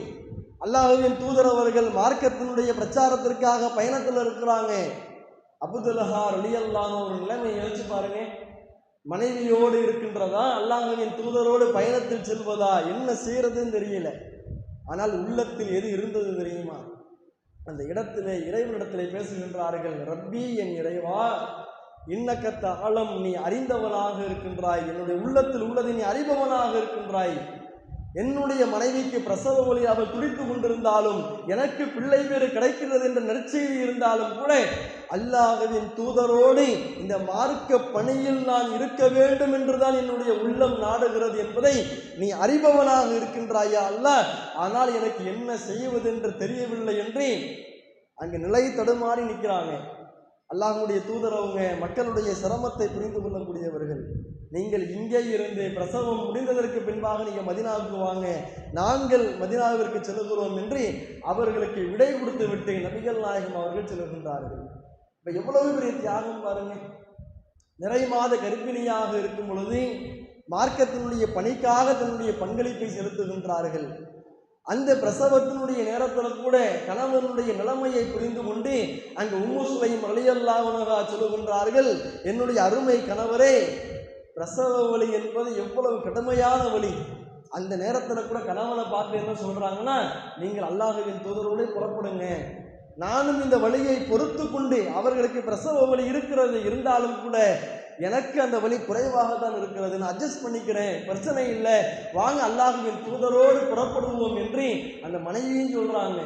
அல்லாஹ்வின் தூதர் அவர்கள் மார்க்கத்தினுடைய பிரச்சாரத்திற்காக பயணத்தில் இருக்கிறாங்க. அபூதல்ஹா ரலியல்லாஹு அன்ஹு நிலைமை யோசிச்சு பாருங்க. மனைவியோடு இருக்கின்றதா, அல்லாஹ்வின் தூதரோடு பயணத்தில் செல்வதா, என்ன செய்யறதுன்னு தெரியல. ஆனால் உள்ளத்தில் எது இருந்தது தெரியுமா? அந்த இடத்திலே இறைவனிடத்திலே பேசுகின்றார்கள். ரப்பி, என் இறைவா, இன்னக்கத்த ஆழம், நீ அறிந்தவனாக இருக்கின்றாய், என்னுடைய உள்ளத்தில் உள்ளதை நீ அறிபவனாக இருக்கின்றாய். என்னுடைய மனைவிக்கு பிரசவ வலி அவள் துடித்து கொண்டிருந்தாலும், எனக்கு பிள்ளை பேறு கிடைக்கிறது என்ற நற்செய்தி இருந்தாலும் கூட அல்லாஹ்வின் தூதரோடு இந்த மார்க்க பணியில் நான் இருக்க வேண்டும் என்றுதான் என்னுடைய உள்ளம் நாடுகிறது என்பதை நீ அறிபவனாக இருக்கின்றாயா அல்லாஹ். ஆனால் எனக்கு என்ன செய்வது என்று தெரியவில்லை என்று அங்கு நிலை தடுமாறி நிற்கிறாங்க. அல்லாஹ்வுடைய தூதர் அவங்க மக்களுடைய சிரமத்தை புரிந்து கொள்ளக்கூடியவர்கள். நீங்கள் இங்கே இருந்து பிரசவம் முடிந்ததற்கு பின்பாக நீங்கள் மதினாவுக்கு வாங்க, நாங்கள் மதினாவிற்கு செல்கிறோம் என்று அவர்களுக்கு விடை கொடுத்து விட்டு நபிகள் நாயகம் அவர்கள் செல்கின்றார்கள். இப்போ எவ்வளவு பெரிய தியாகம் பாருங்க. நிறை மாத கர்ப்பிணியாக இருக்கும் பொழுது மார்க்கத்தினுடைய பணிக்காக தன்னுடைய பங்களிப்பை செலுத்துகின்றார்கள். அந்த பிரசவத்தினுடைய நேரத்தில் கூட கணவனுடைய நிலைமையை புரிந்து கொண்டு அங்கு உம்மு சுலைம் ரலியல்லாஹு அன்ஹா சொல்லுகின்றார்கள், என்னுடைய அருமை கணவரே, பிரசவ வலி என்பது எவ்வளவு கடுமையான வலி. அந்த நேரத்தில் கூட கணவனை பார்த்து என்ன சொல்றாங்கன்னா, நீங்கள் அல்லாஹ்வின் தூதரோடு புறப்படுங்க, நானும் இந்த வலியை பொறுத்து கொண்டு, அவர்களுக்கு பிரசவ வலி இருக்கிறது இருந்தாலும் கூட எனக்கு அந்த வலி குறைவாக தான் இருக்கிறது, நான் அட்ஜஸ்ட் பண்ணிக்கிறேன், பிரச்சனை இல்லை, வாங்க அல்லாஹ்வின் தூதரோடு புறப்படுவோம் என்று அந்த மனைவியும் சொல்றாங்க.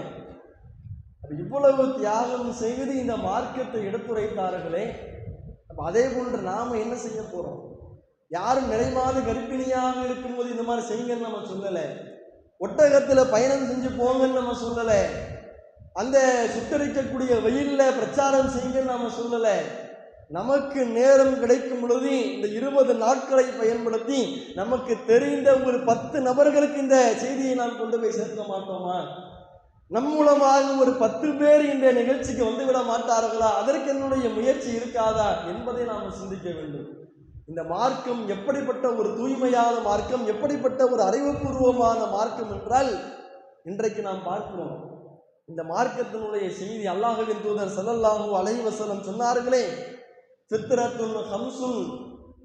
இவ்வளவு தியாகம் செய்து இந்த மார்க்கத்தை எடுத்துரைத்தார்களே. அப்ப அதே போன்று நாம என்ன செய்ய போறோம்? யாரும் நிறைமாத கர்ப்பிணியாக இருக்கும்போது இந்த மாதிரி செய்யுங்கன்னு நம்ம சொல்லலை, ஒட்டகத்துல பயணம் செஞ்சு போங்கன்னு நம்ம சொல்லலை, அந்த சுட்டரிக்கக்கூடிய வெயில்ல பிரச்சாரம் செய்யுங்கன்னு நம்ம சொல்லலை. நமக்கு நேரம் கிடைக்கும் பொழுது இந்த 20 நாட்களை பயன்படுத்தி நமக்கு தெரிந்த ஒரு 10 நபர்களுக்கு இந்த செய்தியை நாம் கொண்டு போய் சேர்க்க மாட்டோமா? நம் மூலமாக ஒரு 10 பேர் இந்த நிகழ்ச்சிக்கு வந்துவிட மாட்டார்களா? அதற்கு என்னுடைய முயற்சி இருக்காதா என்பதை நாம் சிந்திக்க வேண்டும். இந்த மார்க்கம் எப்படிப்பட்ட ஒரு தூய்மையான மார்க்கம், எப்படிப்பட்ட ஒரு அறிவுபூர்வமான மார்க்கம் என்றால் இன்றைக்கு நாம் பார்க்கிறோம். இந்த மார்க்கத்தினுடைய செய்தி அல்லாஹ்வின் தூதர் ஸல்லல்லாஹு அலைஹி வஸல்லம் சொன்னார்களே, ஃபித்ரத்துன் ஹம்சுன்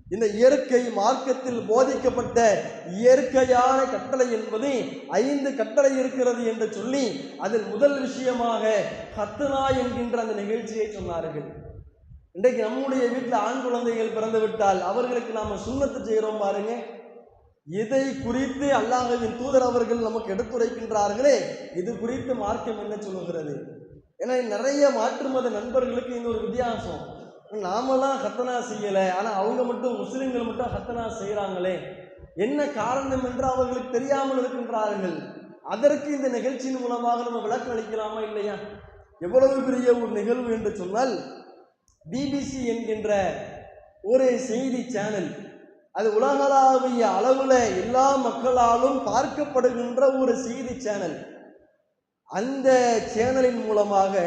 இந்த இயற்கை மார்க்கத்தில் போதிக்கப்பட்ட இயற்கையான கட்டளை என்பது 5 கட்டளை இருக்கிறது என்று சொல்லி அதில் முதல் விஷயமாக ஹத்னா என்கின்ற அந்த நிகழ்ச்சியை சொன்னார்கள். இன்றைக்கு நம்முடைய வீட்டில் ஆண் குழந்தைகள் பிறந்து விட்டால் அவர்களுக்கு நாம சுன்னத்து செய்கிறோம் பாருங்க. இதை குறித்து அல்லாஹ்வின் தூதர் அவர்கள் நமக்கு எடுத்துரைக்கின்றார்களே, இது குறித்து மார்க்கம் என்ன சொல்லுகிறது? ஏன்னா நிறைய மாற்று மத நண்பர்களுக்கு இந்த ஒரு வித்தியாசம், நாமெல்லாம் ஹத்தனா செய்யலை, ஆனால் அவங்க மட்டும் முஸ்லிம்கள் மட்டும் ஹத்தனா செய்கிறாங்களே, என்ன காரணம் என்று அவர்களுக்கு தெரியாமல் இருக்கின்றார்கள். அதற்கு இந்த நிகழ்ச்சியின் மூலமாக நம்ம விளக்கம் அளிக்கலாமா இல்லையா? எவ்வளவு பெரிய ஒரு நிகழ்வு என்று சொன்னால், பிபிசி என்கின்ற ஒரு செய்தி சேனல், அது உலகளாவிய அளவில் எல்லா மக்களாலும் பார்க்கப்படுகின்ற ஒரு செய்தி சேனல். அந்த சேனலின் மூலமாக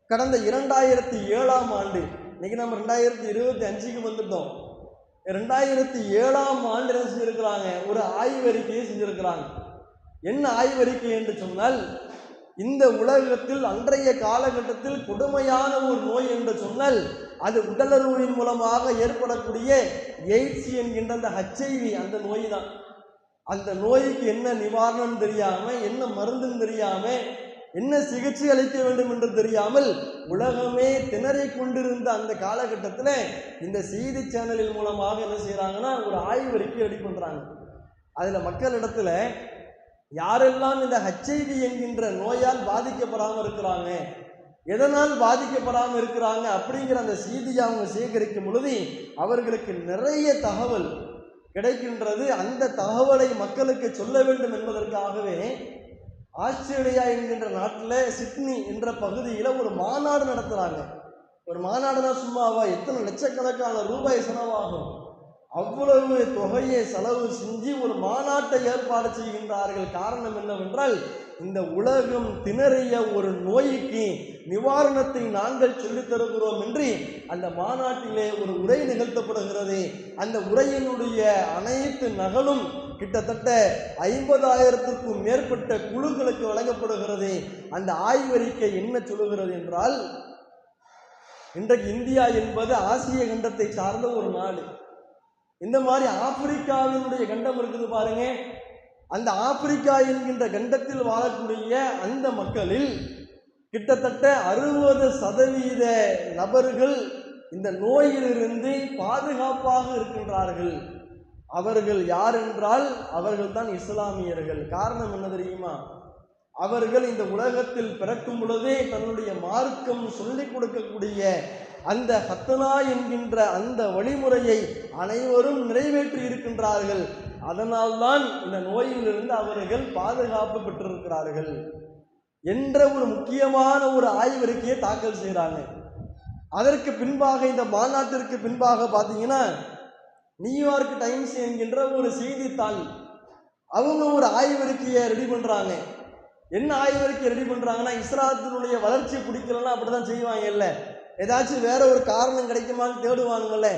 கடந்த 2007ஆம் ஆண்டு, இன்னைக்கு நம்ம 2025க்கு வந்துட்டோம், 2007ஆம் ஆண்டு என்ன செஞ்சிருக்கிறாங்க, ஒரு ஆய்வறிக்கையை செஞ்சிருக்கிறாங்க. என்ன ஆய்வறிக்கை என்று சொன்னால், இந்த உலகத்தில் அன்றைய காலகட்டத்தில் கொடுமையான ஒரு நோய் என்று சொன்னால் அது உடலுறவின் மூலமாக ஏற்படக்கூடிய எய்ட்ஸ் என்கின்ற அந்த HIV, அந்த நோய் தான். அந்த நோய்க்கு என்ன நிவாரணம் தெரியாம, என்ன மருந்துன்னு தெரியாம, என்ன சிகிச்சை அளிக்க வேண்டும் என்று தெரியாமல் உலகமே திணறி கொண்டிருந்த அந்த காலகட்டத்தில் இந்த செய்தி சேனலின் மூலமாக என்ன செய்யறாங்கன்னா ஒரு ஆய்வறிக்கை ரெடி பண்றாங்க. அதுல மக்களிடத்துல யாரெல்லாம் இந்த HIV என்கின்ற நோயால் பாதிக்கப்படாமல் இருக்கிறாங்க, எதனால் பாதிக்கப்படாமல் இருக்கிறாங்க அப்படிங்கிற அந்த செய்தியை அவங்க சேகரிக்கும் பொழுது அவர்களுக்கு நிறைய தகவல் கிடைக்கின்றது. அந்த தகவலை மக்களுக்கு சொல்ல வேண்டும் என்பதற்காகவே ஆஸ்திரேலியா என்கின்ற நாட்டில் சிட்னி என்ற பகுதியில் ஒரு மாநாடு நடத்துகிறாங்க. ஒரு மாநாடுனா சும்மாவா, எத்தனை லட்சக்கணக்கான ரூபாய் செலவாகும், அவ்வளவு தொகையை செலவு செஞ்சு ஒரு மாநாட்டை ஏற்பாடு செய்கின்றார்கள். காரணம் என்னவென்றால், இந்த உலகம் திணறிய ஒரு நோய்க்கு நிவாரணத்தை நாங்கள் சொல்லித் தருகிறோம் என்று அந்த மாநாட்டிலே ஒரு உரை நிகழ்த்தப்படுகிறது. அந்த உரையினுடைய அனைத்து நகலும் கிட்டத்தட்ட 50,000க்கும் மேற்பட்ட குழுக்களுக்கு வழங்கப்படுகிறது. அந்த ஆய்வறிக்கை என்ன சொல்லுகிறது என்றால், இன்றைக்கு இந்தியா என்பது ஆசிய கண்டத்தை சார்ந்த ஒரு நாடு. இந்த மாதிரி ஆப்பிரிக்காவினுடைய கண்டம் இருக்குது பாருங்க, அந்த ஆப்பிரிக்கா என்கின்ற கண்டத்தில் வாழக்கூடிய அந்த மக்களில் கிட்டத்தட்ட 60% நபர்கள் இந்த நோயிலிருந்து பாதுகாப்பாக இருக்கின்றார்கள். அவர்கள் யார் என்றால் அவர்கள் தான் இஸ்லாமியர்கள். காரணம் என்ன தெரியுமா? அவர்கள் இந்த உலகத்தில் பிறக்கும் பொழுதே தன்னுடைய மார்க்கம் சொல்லிக் கொடுக்கக்கூடிய அந்த ஹத்தனா என்கின்ற அந்த வழிமுறையை அனைவரும் நிறைவேற்றி இருக்கின்றார்கள். அதனால்தான் இந்த நோயிலிருந்து அவர்கள் பாதுகாப்பு பெற்றிருக்கிறார்கள் என்ற ஒரு முக்கியமான ஒரு ஆய்வறிக்கையை தாக்கல் செய்கிறாங்க. அதற்கு பின்பாக, இந்த மாநாட்டிற்கு பின்பாக பார்த்தீங்கன்னா, நியூயார்க் டைம்ஸ் என்கின்ற ஒரு செய்தித்தாள் அவங்க ஒரு ஆய்வறிக்கையை ரெடி பண்றாங்க. என்ன ஆய்வறிக்கை ரெடி பண்றாங்கன்னா, இஸ்லாத்தினுடைய வளர்ச்சி பிடிக்கலன்னா அப்படிதான் செய்வாங்கல்ல, ஏதாச்சும் வேற ஒரு காரணம் கிடைக்குமான்னு தேடுவாங்கல்ல,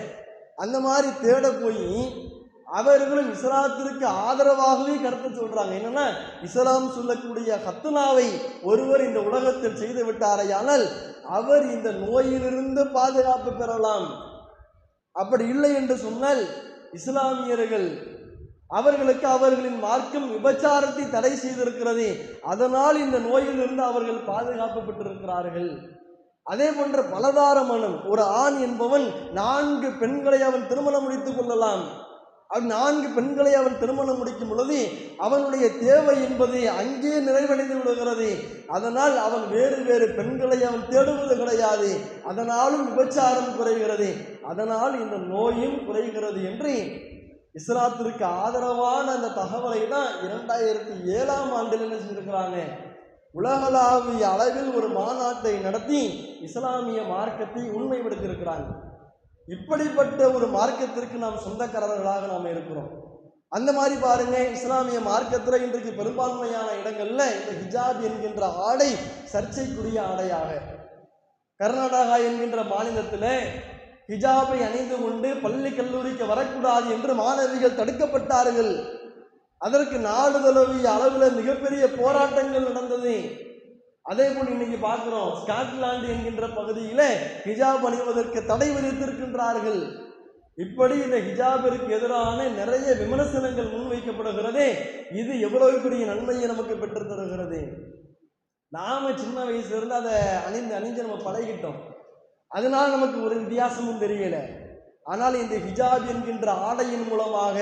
அந்த மாதிரி தேட போய் அவர்களும் இஸ்லாத்திற்கு ஆதரவாகவே கருத்து சொல்றாங்க. என்னன்னா, இஸ்லாம் சொல்லக்கூடிய ஹத்னாவை ஒருவர் இந்த உலகத்தில் செய்து விட்டாரையானால் அவர் இந்த நோயிலிருந்து பாதுகாப்பு பெறலாம். அப்படி இல்லை என்று சொன்னால் இஸ்லாமியர்கள் அவர்களுக்கு அவர்களின் மார்க்கம் விபச்சாரத்தை தடை செய்திருக்கிறது, அதனால் இந்த நோயிலிருந்து அவர்கள் பாதுகாப்பு பெற்றிருக்கிறார்கள். அதே போன்ற பலதார மனம், ஒரு ஆண் என்பவன் 4 பெண்களை அவன் திருமணம் முடித்துக் கொள்ளலாம். 4 பெண்களை அவன் திருமணம் முடிக்கும் பொழுது அவனுடைய தேவை என்பது அங்கே நிறைவடைந்து விடுகிறது. அதனால் அவன் வேறு வேறு பெண்களை அவன் தேடுவது கிடையாது, அதனாலும் விபச்சாரம் குறைகிறது, அதனால் இந்த நோயும் குறைகிறது என்று இஸ்லாத்திற்கு ஆதரவான அந்த தகவலை தான் 2007ஆம் ஆண்டில் என்ன செஞ்சிருக்கிறாங்க, உலகளாவிய அளவில் ஒரு மாநாட்டை நடத்தி இஸ்லாமிய மார்க்கத்தை உண்மைப்படுத்தியிருக்கிறாங்க. இப்படிப்பட்ட ஒரு மார்க்கத்திற்கு நாம் சொந்தக்காரர்களாக நாம் இருக்கிறோம். அந்த மாதிரி பாருங்க, இஸ்லாமிய மார்க்கத்தில் இன்றைக்கு பெரும்பான்மையான இடங்கள்ல இந்த ஹிஜாப் என்கின்ற ஆடை சர்ச்சைக்குரிய ஆடையாக, கர்நாடகா என்கின்ற மாநிலத்தில் ஹிஜாபை அணிந்து கொண்டு பள்ளி கல்லூரிக்கு வரக்கூடாது என்று மாணவிகள் தடுக்கப்பட்டார்கள். அதற்கு நாடு தழுவிய அளவில் மிகப்பெரிய போராட்டங்கள் நடந்தது. அதே போல் இன்னைக்கு பார்க்கிறோம், ஸ்காட்லாந்து என்கின்ற பகுதியில ஹிஜாப் அணிவதற்கு தடை விதித்திருக்கின்றார்கள். இப்படி இந்த ஹிஜாபிற்கு எதிரான நிறைய விமர்சனங்கள் முன்வைக்கப்படுகிறதே, இது எவ்வளவு பெரிய நன்மையை நமக்கு பெற்று தருகிறது. நாம சின்ன வயசுல இருந்து அதை அணிஞ்சு நம்ம பழகிட்டோம். அதனால நமக்கு ஒரு வித்தியாசமும் தெரியல. ஆனால் இந்த ஹிஜாப் என்கின்ற ஆடையின் மூலமாக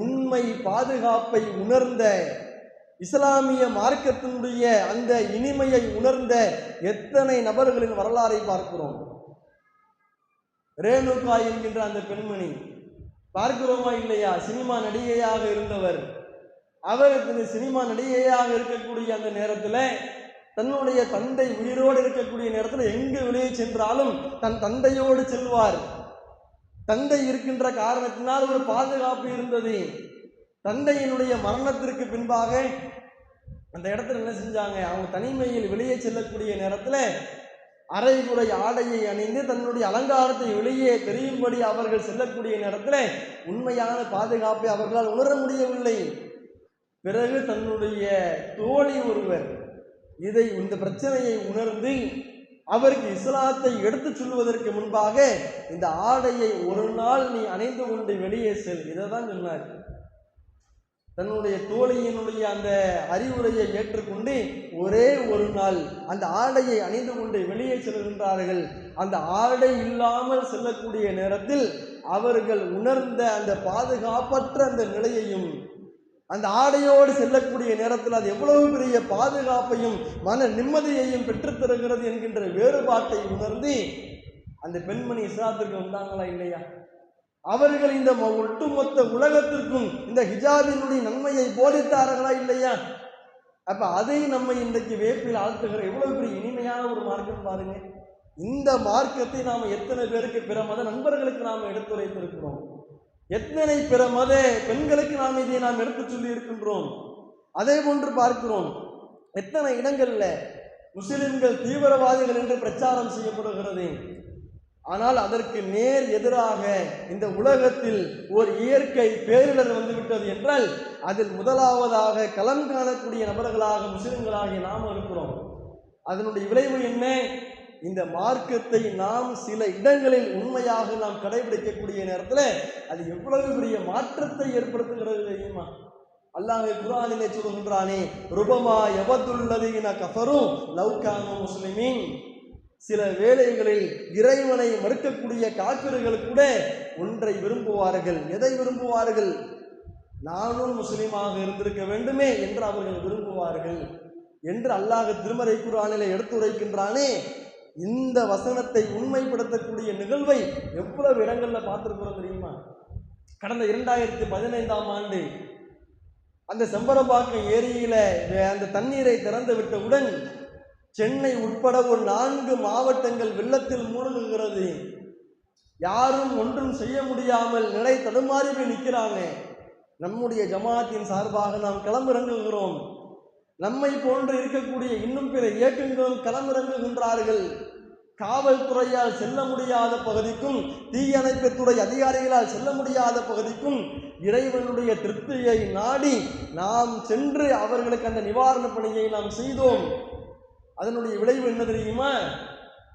உண்மை பாதுகாப்பை உணர்ந்த, இஸ்லாமிய மார்க்கத்தினுடைய அந்த இனிமையை உணர்ந்த எத்தனை நபர்களின் வரலாறை பார்க்கிறோம். ரேணுகா என்கின்ற அந்த பெண்மணி பார்க்கிறோமா இல்லையா? சினிமா நடிகையாக இருந்தவர். அவர் சினிமா நடிகையாக இருக்கக்கூடிய அந்த நேரத்தில் தன்னுடைய தந்தை உயிரோடு இருக்கக்கூடிய நேரத்தில் எங்கு வெளியே சென்றாலும் தன் தந்தையோடு செல்வார். தந்தை இருக்கின்ற காரணத்தினால் ஒரு பாதுகாப்பு இருந்தது. தந்தையினுடைய மரணத்திற்கு பின்பாக அந்த இடத்துல என்ன செஞ்சாங்க, அவங்க தனிமையில் வெளியே செல்லக்கூடிய நேரத்தில் அரைகுறை ஆடையை அணிந்து தன்னுடைய அலங்காரத்தை வெளியே தெரியும்படி அவர்கள் செல்லக்கூடிய நேரத்தில் உண்மையான பாதுகாப்பை அவர்களால் உணர முடியவில்லை. பிறகு தன்னுடைய தோழி ஒருவர் இந்த பிரச்சனையை உணர்ந்து அவருக்கு இஸ்லாத்தை எடுத்து சொல்வதற்கு முன்பாக இந்த ஆடையை ஒரு நாள் நீ அணிந்து கொண்டு வெளியே செல், இதை தான் சொன்னார். தன்னுடைய தோழியினுடைய அந்த அறிவுரையை ஏற்றுக்கொண்டு ஒரே ஒரு நாள் அந்த ஆடையை அணிந்து கொண்டு வெளியே செல்கின்றார்கள். அந்த ஆடை இல்லாமல் செல்லக்கூடிய நேரத்தில் அவர்கள் உணர்ந்த அந்த பாதுகாப்பற்ற அந்த நிலையையும், அந்த ஆடையோடு செல்லக்கூடிய நேரத்தில் அது எவ்வளவு பெரிய பாதுகாப்பையும் மன நிம்மதியையும் பெற்றுத்தருகிறது என்கின்ற வேறுபாட்டை உணர்ந்து அந்த பெண்மணி இஸ்லாத்திற்கு வந்தாங்களா இல்லையா? அவர்கள் இந்த ஒட்டுமொத்த உலகத்திற்கும் இந்த ஹிஜாபினுடைய நன்மையை போதித்தார்களா இல்லையா? அப்ப அதை நம்ம இன்றைக்கு வேப்பில் ஆழ்த்துகிற எவ்வளவு பெரிய இனிமையான ஒரு மார்க்கம் பாருங்க. இந்த மார்க்கத்தை நாம் எத்தனை பேருக்கு பிற மத நண்பர்களுக்கு நாம் எடுத்துரைத்திருக்கிறோம், எத்தனை பிற மத பெண்களுக்கு நாம் இதை நாம் எடுத்து சொல்லி இருக்கின்றோம். அதே போன்று பார்க்கிறோம், எத்தனை இடங்கள்ல முஸ்லிம்கள் தீவிரவாதிகள் என்று பிரச்சாரம் செய்யப்படுகிறது. ஆனால் அதற்கு நேர் எதிராக இந்த உலகத்தில் ஒரு இயற்கை பேரிடர் வந்துவிட்டது என்றால் அதில் முதலாவதாக களம் காணக்கூடிய நபர்களாக முஸ்லிம்களாகிய நாம் இருக்கிறோம். அதனுடைய விளைவு என்ன? இந்த மார்க்கத்தை நாம் சில இடங்களில் உண்மையாக நாம் கடைபிடிக்கக்கூடிய நேரத்தில் அது எவ்வளவு பெரிய மாற்றத்தை ஏற்படுத்துகிறது தெரியுமா? அல்லாஹ் குர்ஆனிலே சொல்கின்றானே, ருபமா யவதுல்லதீன கஃபரு லவ் கானூ முஸ்லிமீன். சில வேளைகளில் இறைவனை மறுக்கக்கூடிய காஃபிர்கள் கூட ஒன்றை விரும்புவார்கள். எதை விரும்புவார்கள்? நானும் முஸ்லிமாக இருந்திருக்க வேண்டுமே என்று அவர்கள் விரும்புவார்கள் என்று அல்லாஹ் திருமறை குர்ஆனிலே எடுத்துரைக்கின்றானே. இந்த வசனத்தை உண்மைப்படுத்தக்கூடிய நிகழ்வை எவ்வளவு இடங்கள்ல பார்த்திருக்கிறோம் தெரியுமா? கடந்த 2015ஆம் ஆண்டு அந்த செம்பரம்பாக்கம் ஏரியில அந்த தண்ணீரை திறந்து விட்டவுடன் சென்னை உட்பட ஒரு 4 மாவட்டங்கள் வெள்ளத்தில் மூழ்குகிறது. யாரும் ஒன்றும் செய்ய முடியாமல் நிலை தடுமாறி போய் நிற்கிறாங்க. நம்முடைய ஜமாத்தின் சார்பாக நாம் களமிறங்குகிறோம். நம்மை போன்று இருக்கக்கூடிய இன்னும் பிற இயக்கங்களும் களமிறங்குகின்றார்கள். காவல்துறையால் செல்ல முடியாத பகுதிக்கும், தீயணைப்புத்துறை அதிகாரிகளால் செல்ல முடியாத பகுதிக்கும் இறைவனுடைய திருப்தியை நாடி நாம் சென்று அவர்களுக்கு அந்த நிவாரண பணியை நாம் செய்தோம். அதனுடைய விளைவு என்ன தெரியுமா?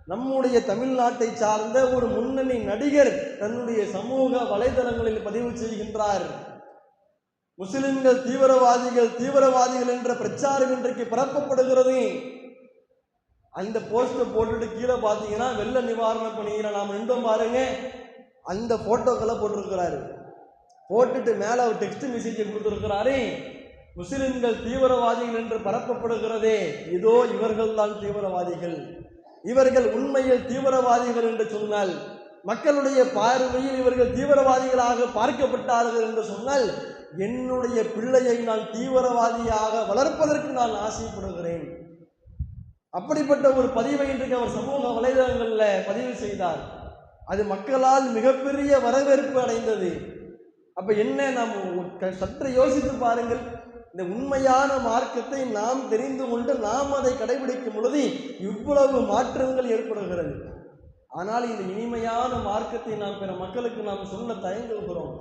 நம்முடைய தமிழ்நாட்டை சார்ந்த ஒரு முன்னணி நடிகர் தன்னுடைய சமூக வலைதளங்களில் பதிவு செய்கின்றார், முஸ்லிம்கள் தீவிரவாதிகள் என்ற பிரச்சாரம் இன்றைக்கு பரப்பப்படுகிறது. அந்த போஸ்டர் போட்டுட்டு கீழே பார்த்தீங்கன்னா வெள்ள நிவாரண பணியில நாம் நின்றோம் பாருங்க, அந்த போட்டோக்களை போட்டிருக்கிறாரு. போட்டுட்டு மேல ஒரு டெக்ஸ்ட் மெசேஜை கொடுத்திருக்கிறாரு, முஸ்லிம்கள் தீவிரவாதிகள் என்று பரப்பப்படுகிறதே, இதோ இவர்கள் தான் தீவிரவாதிகள். இவர்கள் உண்மையில் தீவிரவாதிகள் என்று சொன்னால், மக்களுடைய பார்வையில் இவர்கள் தீவிரவாதிகளாக பார்க்கப்பட்டார்கள் என்று சொன்னால், என்னுடைய பிள்ளையை நான் தீவிரவாதியாக வளர்ப்பதற்கு நான் ஆசைப்படுகிறேன். அப்படிப்பட்ட ஒரு பதிவை இன்றைக்கு அவர் சமூக வலைதளங்களில் பதிவு செய்தார். அது மக்களால் மிகப்பெரிய வரவேற்பு அடைந்தது. அப்ப என்ன, நாம் சற்று யோசித்து பாருங்கள். இந்த உண்மையான மார்க்கத்தை நாம் தெரிந்து கொண்டு நாம் அதை கடைபிடிக்கும் பொழுது இவ்வளவு மாற்றங்கள் ஏற்படுகிறது. ஆனால் இந்த இனிமையான மார்க்கத்தை நாம் பிற மக்களுக்கு நாம் சொல்ல தயங்குகிறோம்,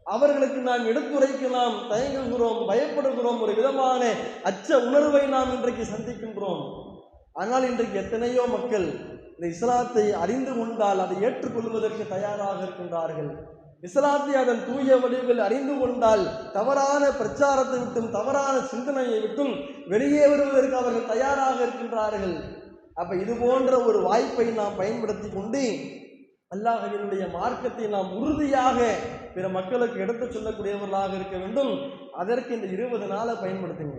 அவர்களுக்கு நாம் எடுத்துரைக்க நாம் தயங்குகிறோம், பயப்படுகிறோம், ஒரு விதமான அச்ச உணர்வை நாம் இன்றைக்கு சந்திக்கின்றோம். ஆனால் இன்றைக்கு எத்தனையோ மக்கள் இந்த இஸ்லாத்தை அறிந்து கொண்டால் அதை ஏற்றுக்கொள்வதற்கு தயாராக இருக்கின்றார்கள். இஸ்லாத்தை அதன் தூய வடிவில் அறிந்து கொண்டால் தவறான பிரச்சாரத்தை விட்டும் தவறான சிந்தனையை விட்டும் வெளியே வருவதற்கு அவர்கள் தயாராக இருக்கின்றார்கள். அப்ப இது போன்ற ஒரு வாய்ப்பை நாம் பயன்படுத்தி கொண்டு அல்லாஹ்வினுடைய மார்க்கத்தை நாம் உறுதியாக பிற மக்களுக்கு எடுத்து சொல்லக்கூடியவர்களாக இருக்க வேண்டும். அதற்கு இந்த 20 நாளை பயன்படுத்துங்க.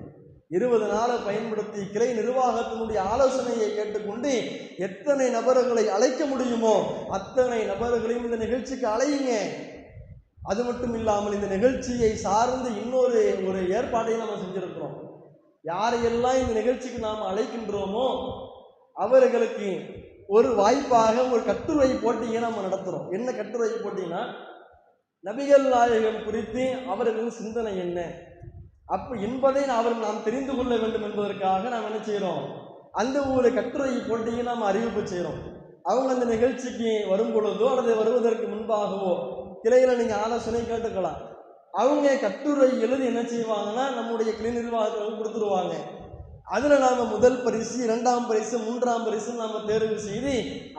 20 நாளை பயன்படுத்தி கிளை நிர்வாகத்தினுடைய ஆலோசனையை கேட்டுக்கொண்டு எத்தனை நபர்களை அழைக்க முடியுமோ அத்தனை நபர்களையும் இந்த நிகழ்ச்சிக்கு அழையுங்க. அது மட்டும் இல்லாமல் இந்த நிகழ்ச்சியை சார்ந்து இன்னொரு ஏற்பாடையும் நம்ம செஞ்சிருக்கிறோம். யாரையெல்லாம் இந்த நிகழ்ச்சிக்கு நாம் அழைக்கின்றோமோ அவர்களுக்கு ஒரு வாய்ப்பாக ஒரு கட்டுரை போட்டியை நம்ம நடத்துகிறோம். என்ன கட்டுரை போட்டினா, நபிகள் நாயகம் குறித்து அவர்களின் சிந்தனை என்ன என்பதை நாம் தெரிந்து கொள்ள வேண்டும் என்பதற்காக நாம் என்ன செய்கிறோம், அந்த ஒரு கட்டுரை போட்டியை நாம் அறிவிப்பு செய்கிறோம். அவங்க அந்த நிகழ்ச்சிக்கு வரும் பொழுதோ அல்லது வருவதற்கு முன்பாகவோ கிளையில் நீங்கள் ஆலோசனை கேட்டுக்கலாம். அவங்க கட்டுரை எழுதி என்ன செய்வாங்கன்னா நம்முடைய கிளை நிர்வாகத்தில் கொடுத்துருவாங்க. அதில் நாம் முதல் பரிசு, 2ஆம் பரிசு, 3ஆம் பரிசு நாம் தேர்வு செய்து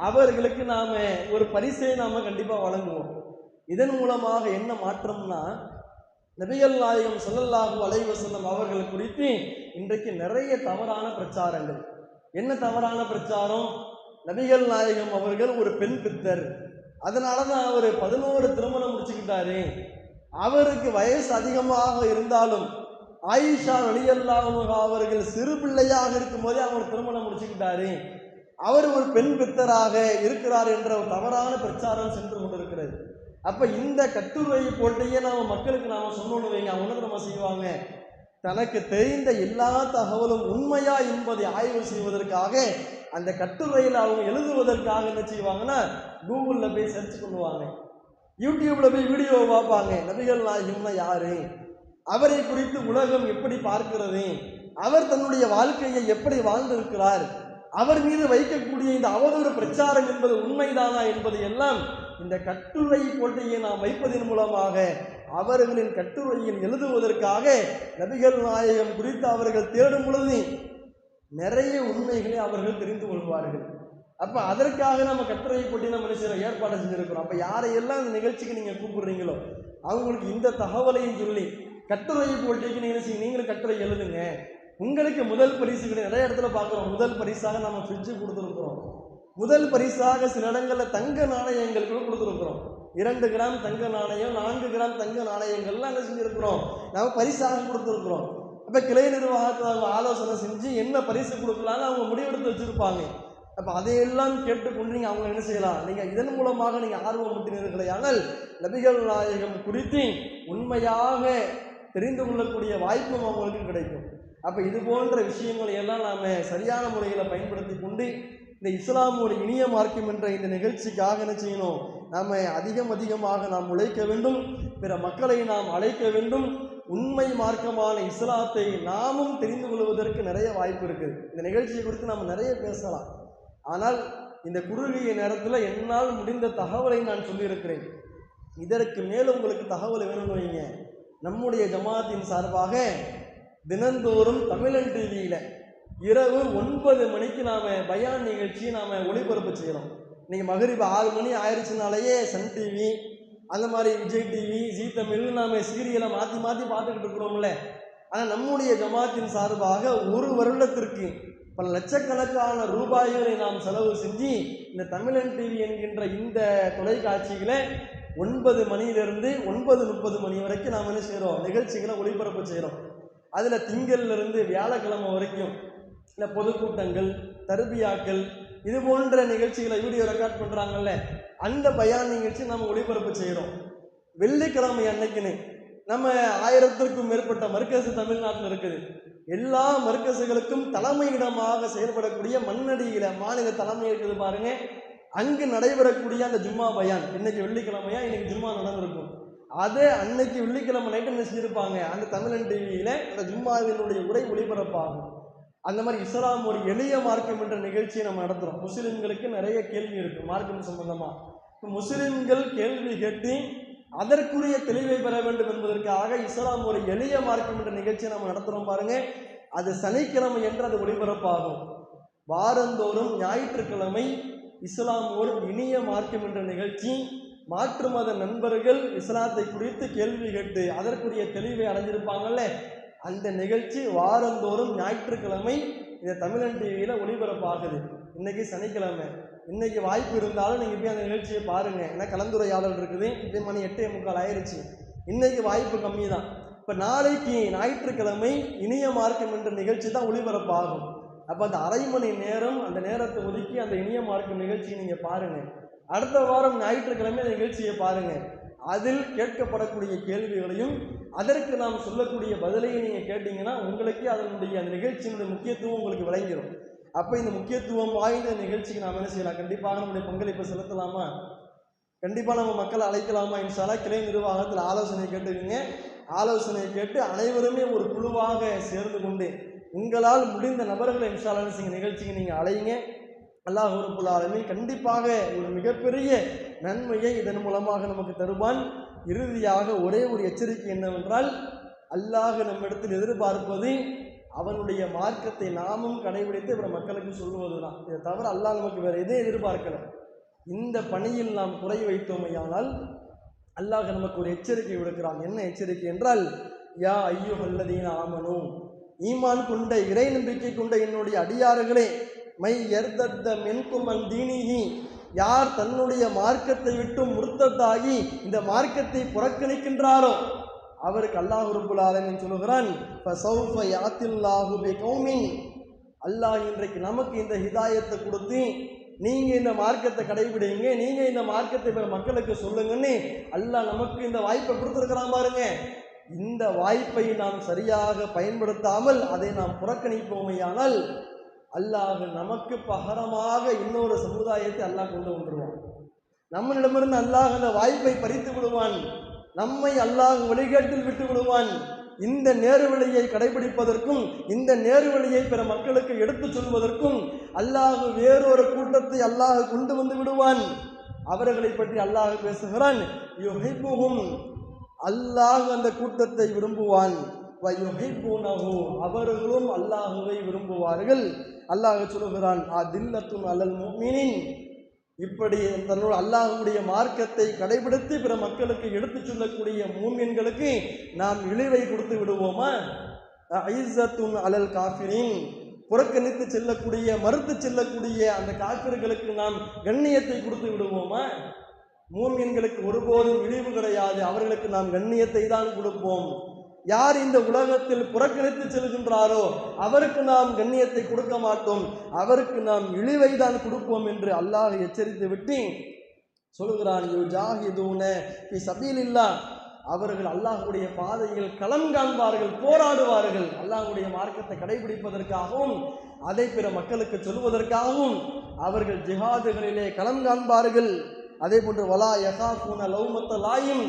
அவர்களுக்கு நாம் ஒரு பரிசை நாம் கண்டிப்பாக வழங்குவோம். இதன் மூலமாக என்ன மாற்றம்னா, நபிகள் நாயகம் ஸல்லல்லாஹு அலைஹி வஸல்லம் அவர்கள் குறித்து இன்றைக்கு நிறைய தவறான பிரச்சாரங்கள். என்ன தவறான பிரச்சாரம்? நபிகள் நாயகம் அவர்கள் ஒரு பெண் பித்தர், அதனால தான் அவர் 11 திருமணம் முடிச்சுக்கிட்டாரு. அவருக்கு வயசு அதிகமாக இருந்தாலும் ஆயிஷா ரலியல்லாஹு அன்ஹா அவர்கள் சிறு பிள்ளையாக இருக்கும் போதே அவர் திருமணம் முடிச்சுக்கிட்டாரு. அவர் ஒரு பெண் பித்தராக இருக்கிறார் என்ற ஒரு தவறான பிரச்சாரம் சென்று கொண்டிருக்கிறது. அப்ப இந்த கட்டுரை போட்டியே மக்களுக்கு சொன்னோன்னு வைங்க, அவங்க நம்ம செய்வாங்க, தனக்கு தெரிந்த எல்லா தகவலும் உண்மையா என்பதை ஆய்வு செய்வதற்காக அந்த கட்டுரையில் அவங்க எழுதுவதற்காக என்ன செய்வாங்கன்னா கூகுளில் போய் சர்ச் பண்ணுவாங்க, யூடியூப்ல போய் வீடியோ பார்ப்பாங்க. நபிகள் நாயகம்னா யாரு, அவரை குறித்து உலகம் எப்படி பார்க்கிறது, அவர் தன்னுடைய வாழ்க்கையை எப்படி வாழ்ந்திருக்கிறார், அவர் மீது வைக்கக்கூடிய இந்த அவதூறு பிரச்சாரம் என்பது உண்மைதானா என்பதை எல்லாம் இந்த கட்டுரை போட்டியை நாம் வைப்பதன் மூலமாக அவர்களின் கட்டுரையில் எழுதுவதற்காக நபிகள் நாயகம் குறித்து அவர்கள் தேடும் பொழுது நிறைய உண்மைகளை அவர்கள் தெரிந்து கொள்வார்கள். அப்ப அதற்காக நம்ம கட்டுரை போட்டி நம்ம ஏற்பாடு செஞ்சிருக்கிறோம். அப்ப யாரையெல்லாம் இந்த நிகழ்ச்சிக்கு நீங்க கூப்பிடுறீங்களோ அவங்களுக்கு இந்த தகவலையும் சொல்லி கட்டுரை போட்டிக்கு நீங்களும் கட்டுரை எழுதுங்க. உங்களுக்கு முதல் பரிசு நிறைய இடத்துல பார்க்குறோம். முதல் பரிசாக நம்ம ஃப்ரிட்ஜு கொடுத்துருக்குறோம். முதல் பரிசாக சில இடங்களில் தங்க நாணயங்கள் கூட கொடுத்துருக்குறோம். 2 கிராம் தங்க நாணயம், 4 கிராம் தங்க நாணயங்கள்லாம் என்ன செஞ்சுருக்கிறோம், நம்ம பரிசாக கொடுத்துருக்குறோம். அப்போ கிளை நிர்வாகத்தில் அவங்க ஆலோசனை செஞ்சு என்ன பரிசு கொடுக்கலான்னு அவங்க முடிவெடுத்து வச்சுருப்பாங்க. அப்போ அதையெல்லாம் கேட்டுக்கொண்டு நீங்கள் அவங்க என்ன செய்யலாம், நீங்கள் இதன் மூலமாக நீங்கள் ஆர்வம் ஊட்டினீர்களே ஆனால் நபிகள் நாயகம் குறித்து உண்மையாக தெரிந்து கொள்ளக்கூடிய வாய்ப்பும் அவங்களுக்கு கிடைக்கும். அப்போ இது போன்ற விஷயங்களை எல்லாம் நாம் சரியான முறையில் பயன்படுத்தி கொண்டு இந்த இஸ்லாம் ஒரு இனிய மார்க்கம் என்ற இந்த நிகழ்ச்சிக்காக என்ன செய்யணும், நாம் அதிகமாக நாம் உழைக்க வேண்டும். பிற மக்களை நாம் அழைக்க வேண்டும். உண்மை மார்க்கமான இஸ்லாத்தை நாமும் தெரிந்து கொள்வதற்கு நிறைய வாய்ப்பு இருக்குது. இந்த நிகழ்ச்சியை குறித்து நாம் நிறைய பேசலாம். ஆனால் இந்த குறுகிய நேரத்தில் என்னால் முடிந்த தகவலை நான் சொல்லியிருக்கிறேன். இதற்கு மேலும் உங்களுக்கு தகவல் வேணும்னு வைங்க, நம்முடைய ஜமாத்தின் சார்பாக தினந்தோறும் தமிழன் டிவியில் இரவு 9 மணிக்கு நாம் பயான் நிகழ்ச்சியை நாம் ஒளிபரப்பு செய்கிறோம். இன்றைக்கி மகரிப் 6 மணி ஆயிடுச்சுனாலேயே சன் டிவி, அந்த மாதிரி விஜய் டிவி, ஜீ தமிழ் நாம் சீரியலை மாற்றி பார்த்துக்கிட்டு இருக்கிறோம்ல. ஆனால் நம்முடைய ஜமாத்தின் சார்பாக ஒரு வருடத்திற்கு பல லட்சக்கணக்கான ரூபாய்களை நாம் செலவு செஞ்சு இந்த தமிழன் டிவி என்கின்ற இந்த தொலைக்காட்சிகளை 9 மணியிலிருந்து 9:30 மணி வரைக்கும் நாம் என்ன செய்கிறோம், நிகழ்ச்சிகளை ஒளிபரப்பு செய்கிறோம். அதில் திங்கள்லேருந்து வியாழக்கிழமை வரைக்கும் இல்லை பொதுக்கூட்டங்கள், தர்பியாக்கள், இது போன்ற நிகழ்ச்சிகளை வீடியோ ரெக்கார்ட் பண்ணுறாங்கல்ல, அந்த பயான் நிகழ்ச்சி நம்ம ஒளிபரப்பு செய்கிறோம். வெள்ளிக்கிழமை அன்னைக்குன்னு நம்ம 1000க்கும் மேற்பட்ட மர்கஸ் தமிழ்நாட்டில் இருக்குது. எல்லா மர்கஸுகளுக்கும் தலைமையிடமாக செயல்படக்கூடிய மண்ணடியில் மாநில தலைமை இருக்குது பாருங்க, அங்கு நடைபெறக்கூடிய அந்த ஜும்மா பயான், இன்னைக்கு வெள்ளிக்கிழமையா இன்னைக்கு ஜும்மா நடந்திருக்கும், அதை அன்னைக்கு வெள்ளிக்கிழமை நைட்டு என்ன செஞ்சிருப்பாங்க, அந்த தமிழன் டிவியில் அந்த ஜும்மாவினுடைய உரை ஒளிபரப்பாகும். அந்த மாதிரி இஸ்லாம் ஒரு எளிய மார்க்கம் என்ற நிகழ்ச்சியை நம்ம நடத்துகிறோம். முஸ்லிம்களுக்கு நிறைய கேள்வி இருக்குது மார்க்கம் சம்பந்தமாக. முஸ்லிம்கள் கேள்வி கேட்டு அதற்குரிய தெளிவை பெற வேண்டும் என்பதற்காக இஸ்லாம் ஒரு எளிய மார்க்கம் என்ற நிகழ்ச்சியை நம்ம நடத்துகிறோம் பாருங்க. அது சனிக்கிழமை என்று அது ஒளிபரப்பாகும். வாரந்தோறும் ஞாயிற்றுக்கிழமை இஸ்லாம் ஒரு இனிய மார்க்கம் என்ற நிகழ்ச்சி மாற்று மத நண்பர்கள் இஸ்லாத்தை குறித்து கேள்வி கேட்டு அதற்குரிய தெளிவை அடைஞ்சிருப்பாங்கல்ல, அந்த நிகழ்ச்சி வாரந்தோறும் ஞாயிற்றுக்கிழமை இந்த தமிழன் டிவியில் ஒளிபரப்பாகுது. இன்னைக்கு சனிக்கிழமை, இன்னைக்கு வாய்ப்பு இருந்தாலும் நீங்கள் போய் அந்த நிகழ்ச்சியை பாருங்க. ஏன்னா கலந்துரையாடல் இருக்குது. இப்போ மணி 8:45 ஆயிடுச்சு. இன்னைக்கு வாய்ப்பு கம்மி தான். இப்போ நாளைக்கு ஞாயிற்றுக்கிழமை இனிய மார்க்கம் என்ற நிகழ்ச்சி தான் ஒளிபரப்பாகும். அப்போ அந்த அரை மணி நேரம் அந்த நேரத்தை ஒதுக்கி அந்த இனிய மார்க்கம் நிகழ்ச்சியை நீங்கள் பாருங்க. அடுத்த வாரம் ஞாயிற்றுக்கிழமை அந்த நிகழ்ச்சியை பாருங்க. அதில் கேட்கப்படக்கூடிய கேள்விகளையும் அதற்கு நாம் சொல்லக்கூடிய பதிலையும் நீங்கள் கேட்டீங்கன்னா உங்களுக்கே அதனுடைய அந்த நிகழ்ச்சியினுடைய முக்கியத்துவம் உங்களுக்கு விளங்கிடும். அப்போ இந்த முக்கியத்துவம் வாய்ந்த நிகழ்ச்சிக்கு நாம் என்ன செய்யலாம்? கண்டிப்பாக நம்முடைய பங்களிப்பை செலுத்தலாமா? கண்டிப்பாக நம்ம மக்களை அழைக்கலாமா? இன்ஷா அல்லாஹ் கிளை நிர்வாகத்தில் ஆலோசனை கேட்டுக்குங்க. ஆலோசனை கேட்டு அனைவருமே ஒரு குழுவாக சேர்ந்து கொண்டு உங்களால் முடிந்த நபர்களை இன்ஷா அல்லாஹ் நிகழ்ச்சிக்கு நீங்கள் அழைங்க. அல்லாஹ் ரப்பல் ஆலமீன் கண்டிப்பாக ஒரு மிகப்பெரிய நன்மையை இதன் மூலமாக நமக்கு தருவான். இறுதியாக ஒரே ஒரு எச்சரிக்கை என்னவென்றால், அல்லாஹ் நம்மிடத்தில் எதிர்பார்ப்பது அவனுடைய மார்க்கத்தை நாமும் கடைபிடித்து இவர மக்களுக்கு சொல்லுவது தான். இதை தவிர அல்லாஹ் நமக்கு வேறு எதையும் எதிர்பார்க்கல. இந்த பணியில் நாம் குறை வைத்தோமையானால் அல்லாஹ் நமக்கு ஒரு எச்சரிக்கை விடுக்கிறான். என்ன எச்சரிக்கை என்றால், யா அய்யுஹல்லதீன ஆமனூ, ஈமான் கொண்ட இறை நம்பிக்கை கொண்ட என்னுடைய அடியார்களே, மை யர்தத்த மின்கும் அன் தீனிஹி, யார் தன்னுடைய மார்க்கத்தை விட்டு முர்த்தத்தாகி இந்த மார்க்கத்தை புறக்கணிக்கின்றாரோ அவருக்கு அல்லாஹ் ரப்பல் ஆலமீன் சொல்லுகிறான், ஃபஸௌஃப யாத்தில்லாஹு பிகௌமின், அல்லாஹ் இன்றைக்கு நமக்கு இந்த ஹிதாயத்தை கொடுத்து நீங்க இந்த மார்க்கத்தை கடைபிடிங்க, நீங்க இந்த மார்க்கத்தை பிற மக்களுக்கு சொல்லுங்கன்னு அல்லாஹ் நமக்கு இந்த வாய்ப்பை கொடுத்துருக்கிறான் பாருங்க. இந்த வாய்ப்பை நாம் சரியாக பயன்படுத்தாமல் அதை நாம் புறக்கணிப்போமையானால் அல்லாஹ் நமக்கு பகரமாக இன்னொரு சமுதாயத்தை அல்லாஹ் கொண்டு வந்துடுவான். நம்மளிடமிருந்து அல்லாஹ் அந்த வாய்ப்பை பறித்து விடுவான். நம்மை அல்லாஹ் வழிகேட்டில் விட்டு விடுவான். இந்த நேர்வழியை கடைபிடிப்பதற்கும் இந்த நேர்வழியை பிற மக்களுக்கு எடுத்துச் சொல்வதற்கும் அல்லாஹ் வேறொரு கூட்டத்தை அல்லாஹ் கொண்டு வந்து விடுவான். அவர்களை பற்றி அல்லாஹ் பேசுகிறான், யுஹிப்புஹும், அல்லாஹ் அந்த கூட்டத்தை விரும்புவான், வயுஹிப்புனஹு, அவர்களும் அல்லாஹுவை விரும்புவார்கள். அல்லாஹ் சொல்லுகிறான், அதில்லத்துன் அலல் முஃமினின், இப்படி தன்னோட அல்லாஹ்வுடைய மார்க்கத்தை கடைபிடித்து பிற மக்களுக்கு எடுத்துச் சொல்லக்கூடிய மூமின்களுக்கு நாம் இழிவை கொடுத்து விடுவோமா? ஐஸத்துன் அலல் காஃபிரின், புறக்கணித்து செல்லக்கூடிய மறுத்து செல்லக்கூடிய அந்த காஃபிர்களுக்கு நாம் கண்ணியத்தை கொடுத்து விடுவோமா? மூமின்களுக்கு ஒருபோதும் இழிவு கிடையாது, அவர்களுக்கு நாம் கண்ணியத்தை தான் கொடுப்போம். யார் இந்த உலகத்தில் புறக்கணித்து செல்கின்றாரோ அவருக்கு நாம் கண்ணியத்தை கொடுக்க மாட்டோம், அவருக்கு நாம் இழிவை தான் கொடுப்போம் என்று அல்லாஹ் எச்சரித்து விட்டு சொல்கிறான், யுஜாஹிதூன ஃபீ சபீலில்லாஹ், அவர்கள் அல்லாஹ்வுடைய பாதையில் களம் காண்பார்கள், போராடுவார்கள். அல்லாஹ்வுடைய மார்க்கத்தை கடைபிடிப்பதற்காகவும் அதை பிற மக்களுக்கு சொல்வதற்காகவும் அவர்கள் ஜிஹாதுகளிலே களம் காண்பார்கள். அதே போன்று வலா யகாஃபூன லௌமத்த லாயிம்,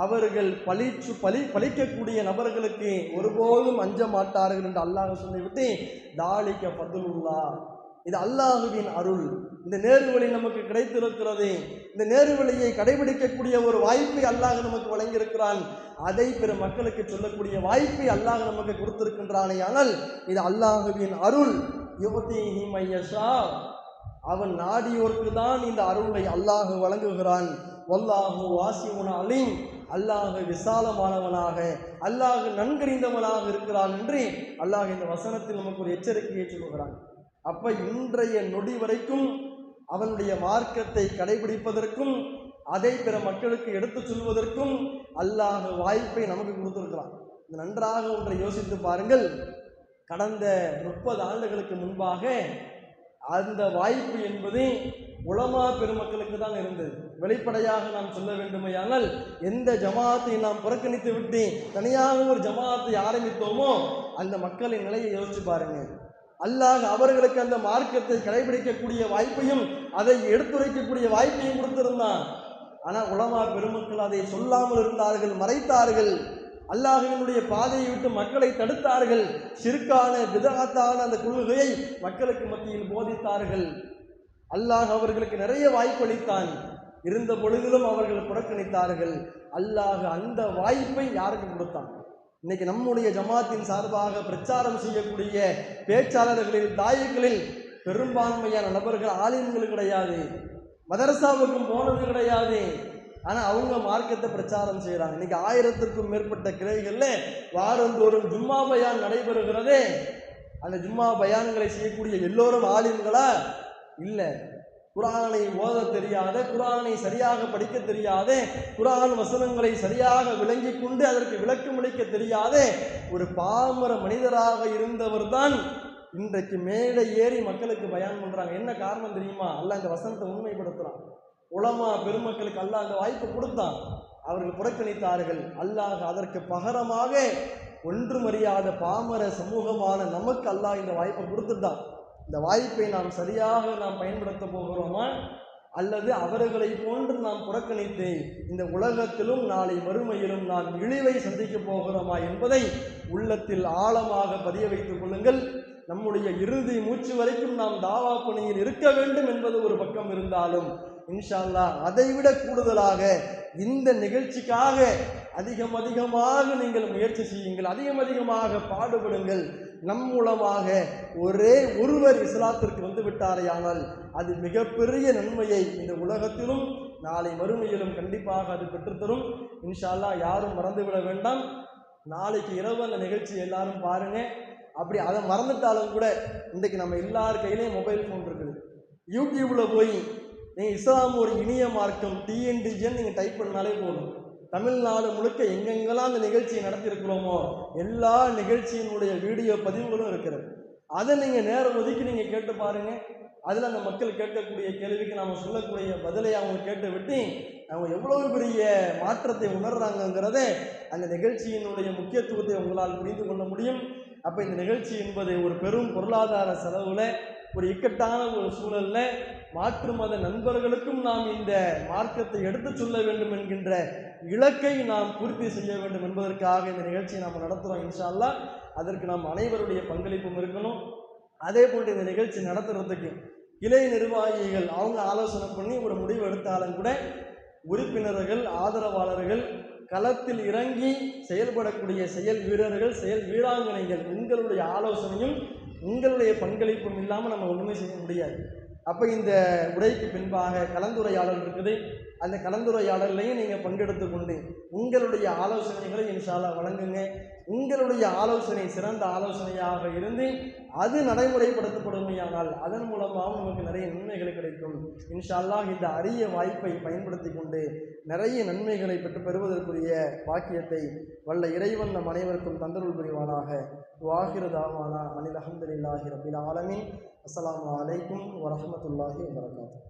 அவர்கள் பழிக்கக்கூடிய நபர்களுக்கு ஒருபோதும் அஞ்ச மாட்டார்கள் என்று அல்லாஹ் சொல்லிவிட்டு, தாலிக ஃபதுலுல்லாஹ், இது அல்லாஹுவின் அருள், இந்த நேர்வழி நமக்கு கிடைத்திருக்கிறது, இந்த நேர்வழியை கடைபிடிக்கக்கூடிய ஒரு வாய்ப்பை அல்லாஹ் நமக்கு வழங்கியிருக்கிறான், அதை பிற மக்களுக்கு சொல்லக்கூடிய வாய்ப்பை அல்லாஹ் நமக்கு கொடுத்திருக்கின்றானே. ஆனால் இது அல்லாஹுவின் அருள். யுவதிஹி மையஷா, அவன் நாடியோருக்கு தான் இந்த அருளை அல்லாஹ் வழங்குகிறான். வல்லாஹு வாசிஉன் அலீம், அல்லாஹ் விசாலமானவனாக அல்லாஹ் நன்கறிந்தவனாக இருக்கிறான் என்று அல்லாஹ் இந்த வசனத்தில் நமக்கு ஒரு எச்சரிக்கையை சொல்லுகிறான். அப்ப இன்றைய நொடி வரைக்கும் அவனுடைய மார்க்கத்தை கடைபிடிப்பதற்கும் அதை பிற மக்களுக்கு எடுத்துச் சொல்வதற்கும் அல்லாஹ் வாய்ப்பை நமக்கு கொடுத்திருக்கிறான். நன்றாக ஒன்றை யோசித்து பாருங்கள். கடந்த 30 ஆண்டுகளுக்கு முன்பாக அந்த வாய்ப்பு என்பது உலமா பெருமக்களுக்கு தான் இருந்தது. வெளிப்படையாக நாம் சொல்ல வேண்டுமையானால், எந்த ஜமாத்தை நாம் புறக்கணித்து விட்டு தனியாக ஒரு ஜமாத்தை ஆரம்பித்தோமோ அந்த மக்களின் நிலையை யோசிச்சு பாருங்க. அல்லாஹ் அவர்களுக்கு அந்த மார்க்கத்தை கடைபிடிக்கக்கூடிய வாய்ப்பையும் அதை எடுத்துரைக்கக்கூடிய வாய்ப்பையும் கொடுத்திருந்தான். ஆனால் உலமா பெருமக்கள் அதை சொல்லாமல் இருந்தார்கள், மறைத்தார்கள். அல்லாஹ்வினுடைய பாதையை விட்டு மக்களை தடுத்தார்கள். ஷிர்கான பிதஅத்தான அந்த கொள்கையை மக்களுக்கு மத்தியில் போதித்தார்கள். அல்லாஹ் அவர்களுக்கு நிறைய வாய்ப்பளித்தான். இருந்த பொழுதிலும் அவர்கள் புறக்கணித்தார்கள். அல்லாஹ் அந்த வாய்ப்பை யாருக்கு கொடுத்தான்? இன்னைக்கு நம்முடைய ஜமாத்தின் சார்பாக பிரச்சாரம் செய்யக்கூடிய பேச்சாளர்களில் தாயிகளில் பெரும்பான்மையான நபர்கள் ஆலிம்கள் கிடையாது, மதரசாவுக்கும் போனது கிடையாது. ஆனா அவங்க மார்க்கத்தை பிரச்சாரம் செய்யறாங்க. இன்னைக்கு 1000த்திற்கும் மேற்பட்ட கிளைகள்ல வாரந்தோறும் ஜும்மா பயான் நடைபெறுகிறதே. அந்த ஜும்மா பயான்களை செய்யக்கூடிய எல்லோரும் ஆலிம்களா? இல்ல. குர்ஆனை ஓத தெரியாத, குர்ஆனை சரியாக படிக்க தெரியாத, குர்ஆன் வசனங்களை சரியாக விளங்கி கொண்டு அதற்கு விளக்கமளிக்க தெரியாத ஒரு பாமர மனிதராக இருந்தவர் தான் இன்றைக்கு மேலே ஏறி மக்களுக்கு பயான் பண்றாங்க. என்ன காரணம் தெரியுமா? அல்லாஹ் அந்த வசனத்தை உண்மைப்படுத்துறான். உலமா பெருமக்களுக்கு அல்லாஹ் அந்த வாய்ப்பு கொடுத்தான், அவர்கள் புறக்கணித்தார்கள். அல்லாஹ் அதற்கு பகரமாக ஒன்றுமறியாத பாமர சமூகமான நமக்கு அல்லாஹ் இந்த வாய்ப்பை கொடுத்துட்டான். இந்த வாய்ப்பை நாம் சரியாக பயன்படுத்த போகிறோமா, அல்லது அவர்களை போன்று நாம் புறக்கணித்து இந்த உலகத்திலும் நாளை மறுமையிலும் நாம் இழிவை சந்திக்க போகிறோமா என்பதை உள்ளத்தில் ஆழமாக பதிய வைத்துக் கொள்ளுங்கள். நம்முடைய இறுதி மூச்சு வரைக்கும் நாம் தாவா பணியில் இருக்க வேண்டும் என்பது ஒரு பக்கம் இருந்தாலும், இன்ஷா அல்லாஹ் அதைவிட கூடுதலாக இந்த நிகழ்ச்சிக்காக அதிகமாக நீங்கள் முயற்சி செய்யுங்கள், அதிகமாக பாடுபடுங்கள். நம் மூலமாக ஒரே ஒருவர் இஸ்லாத்திற்கு வந்து விட்டாரையானால் அது மிகப்பெரிய நன்மையை இந்த உலகத்திலும் நாளை மறுமையிலும் கண்டிப்பாக அது பெற்றுத்தரும். இன்ஷா அல்லாஹ் யாரும் மறந்துவிட வேண்டாம். நாளைக்கு இரவு அந்த நிகழ்ச்சி எல்லாரும் பாருங்க. அப்படி அதை மறந்துட்டாலும் கூட இன்றைக்கு நம்ம எல்லார் கையிலையும் மொபைல் ஃபோன் இருக்குது. யூடியூப்ல போய் நீங்கள் இஸ்லாம் ஒரு இனிய மார்க்கம் TNDN நீங்கள் டைப் பண்ணாலே போதும். தமிழ்நாடு முழுக்க எங்கெங்கெல்லாம் அந்த நிகழ்ச்சியை நடத்தியிருக்கிறோமோ எல்லா நிகழ்ச்சியினுடைய வீடியோ பதிவுகளும் இருக்கிறது. அதை நீங்கள் நேரம் ஒதுக்கி நீங்கள் கேட்டு பாருங்க. அதில் அந்த மக்கள் கேட்கக்கூடிய கேள்விக்கு நாம் சொல்லக்கூடிய பதிலை அவங்க கேட்டு விட்டு அவங்க எவ்வளவு பெரிய மாற்றத்தை உணர்றாங்கிறத அந்த நிகழ்ச்சியினுடைய முக்கியத்துவத்தை உங்களால் புரிந்து கொள்ள முடியும். அப்போ இந்த நிகழ்ச்சி என்பது ஒரு பெரும் பொருளாதார செலவுல, ஒரு இக்கட்டான ஒரு சூழல்ல மாற்று மத நண்பர்களுக்கும் நாம் இந்த மார்க்கத்தை எடுத்து சொல்ல வேண்டும் என்கின்ற இலக்கை நாம் பூர்த்தி செய்ய வேண்டும் என்பதற்காக இந்த நிகழ்ச்சியை நாம் நடத்துகிறோம். இன்ஷா அல்லாஹ் அதற்கு நாம் அனைவருடைய பங்களிப்பும் இருக்கணும். அதே போன்று இந்த நிகழ்ச்சி நடத்துறதுக்கு கிளை நிர்வாகிகள் அவங்க ஆலோசனை பண்ணி ஒரு முடிவு எடுத்தாலும் கூட உறுப்பினர்கள், ஆதரவாளர்கள், களத்தில் இறங்கி செயல்படக்கூடிய செயல் வீரர்கள், செயல் வீராங்கனைகள், உங்களுடைய ஆலோசனையும் உங்களுடைய பங்களிப்பும் இல்லாமல் நம்ம ஒன்றுமே செய்ய முடியாது. அப்போ இந்த உரைக்கு பின்பாக கலந்துரையாடல் இருக்குது. அந்த கலந்துரையாடலையும் நீங்கள் பங்கெடுத்து கொண்டு உங்களுடைய ஆலோசனைகளை இன்ஷா அல்லாஹ் வழங்குங்க. உங்களுடைய ஆலோசனை சிறந்த ஆலோசனையாக இருந்து அது நடைமுறைப்படுத்தப்படுமையானால் அதன் மூலமாக நமக்கு நிறைய நன்மைகள் கிடைக்கும். இன்ஷா அல்லாஹ் இந்த அரிய வாய்ப்பை பயன்படுத்தி கொண்டு நிறைய நன்மைகளை பெறுவதற்குரிய பாக்கியத்தை வல்ல இறைவன் நம் அனைவருக்கும் தந்தருள் புரிவானாக. வாஹிரு தாவானா அனில் அல்ஹம்துலில்லாஹி ரப்பில் ஆலமீன். அஸ்ஸலாமு அலைக்கும் வரஹ்மத்துல்லாஹி வபரகாத்துஹு.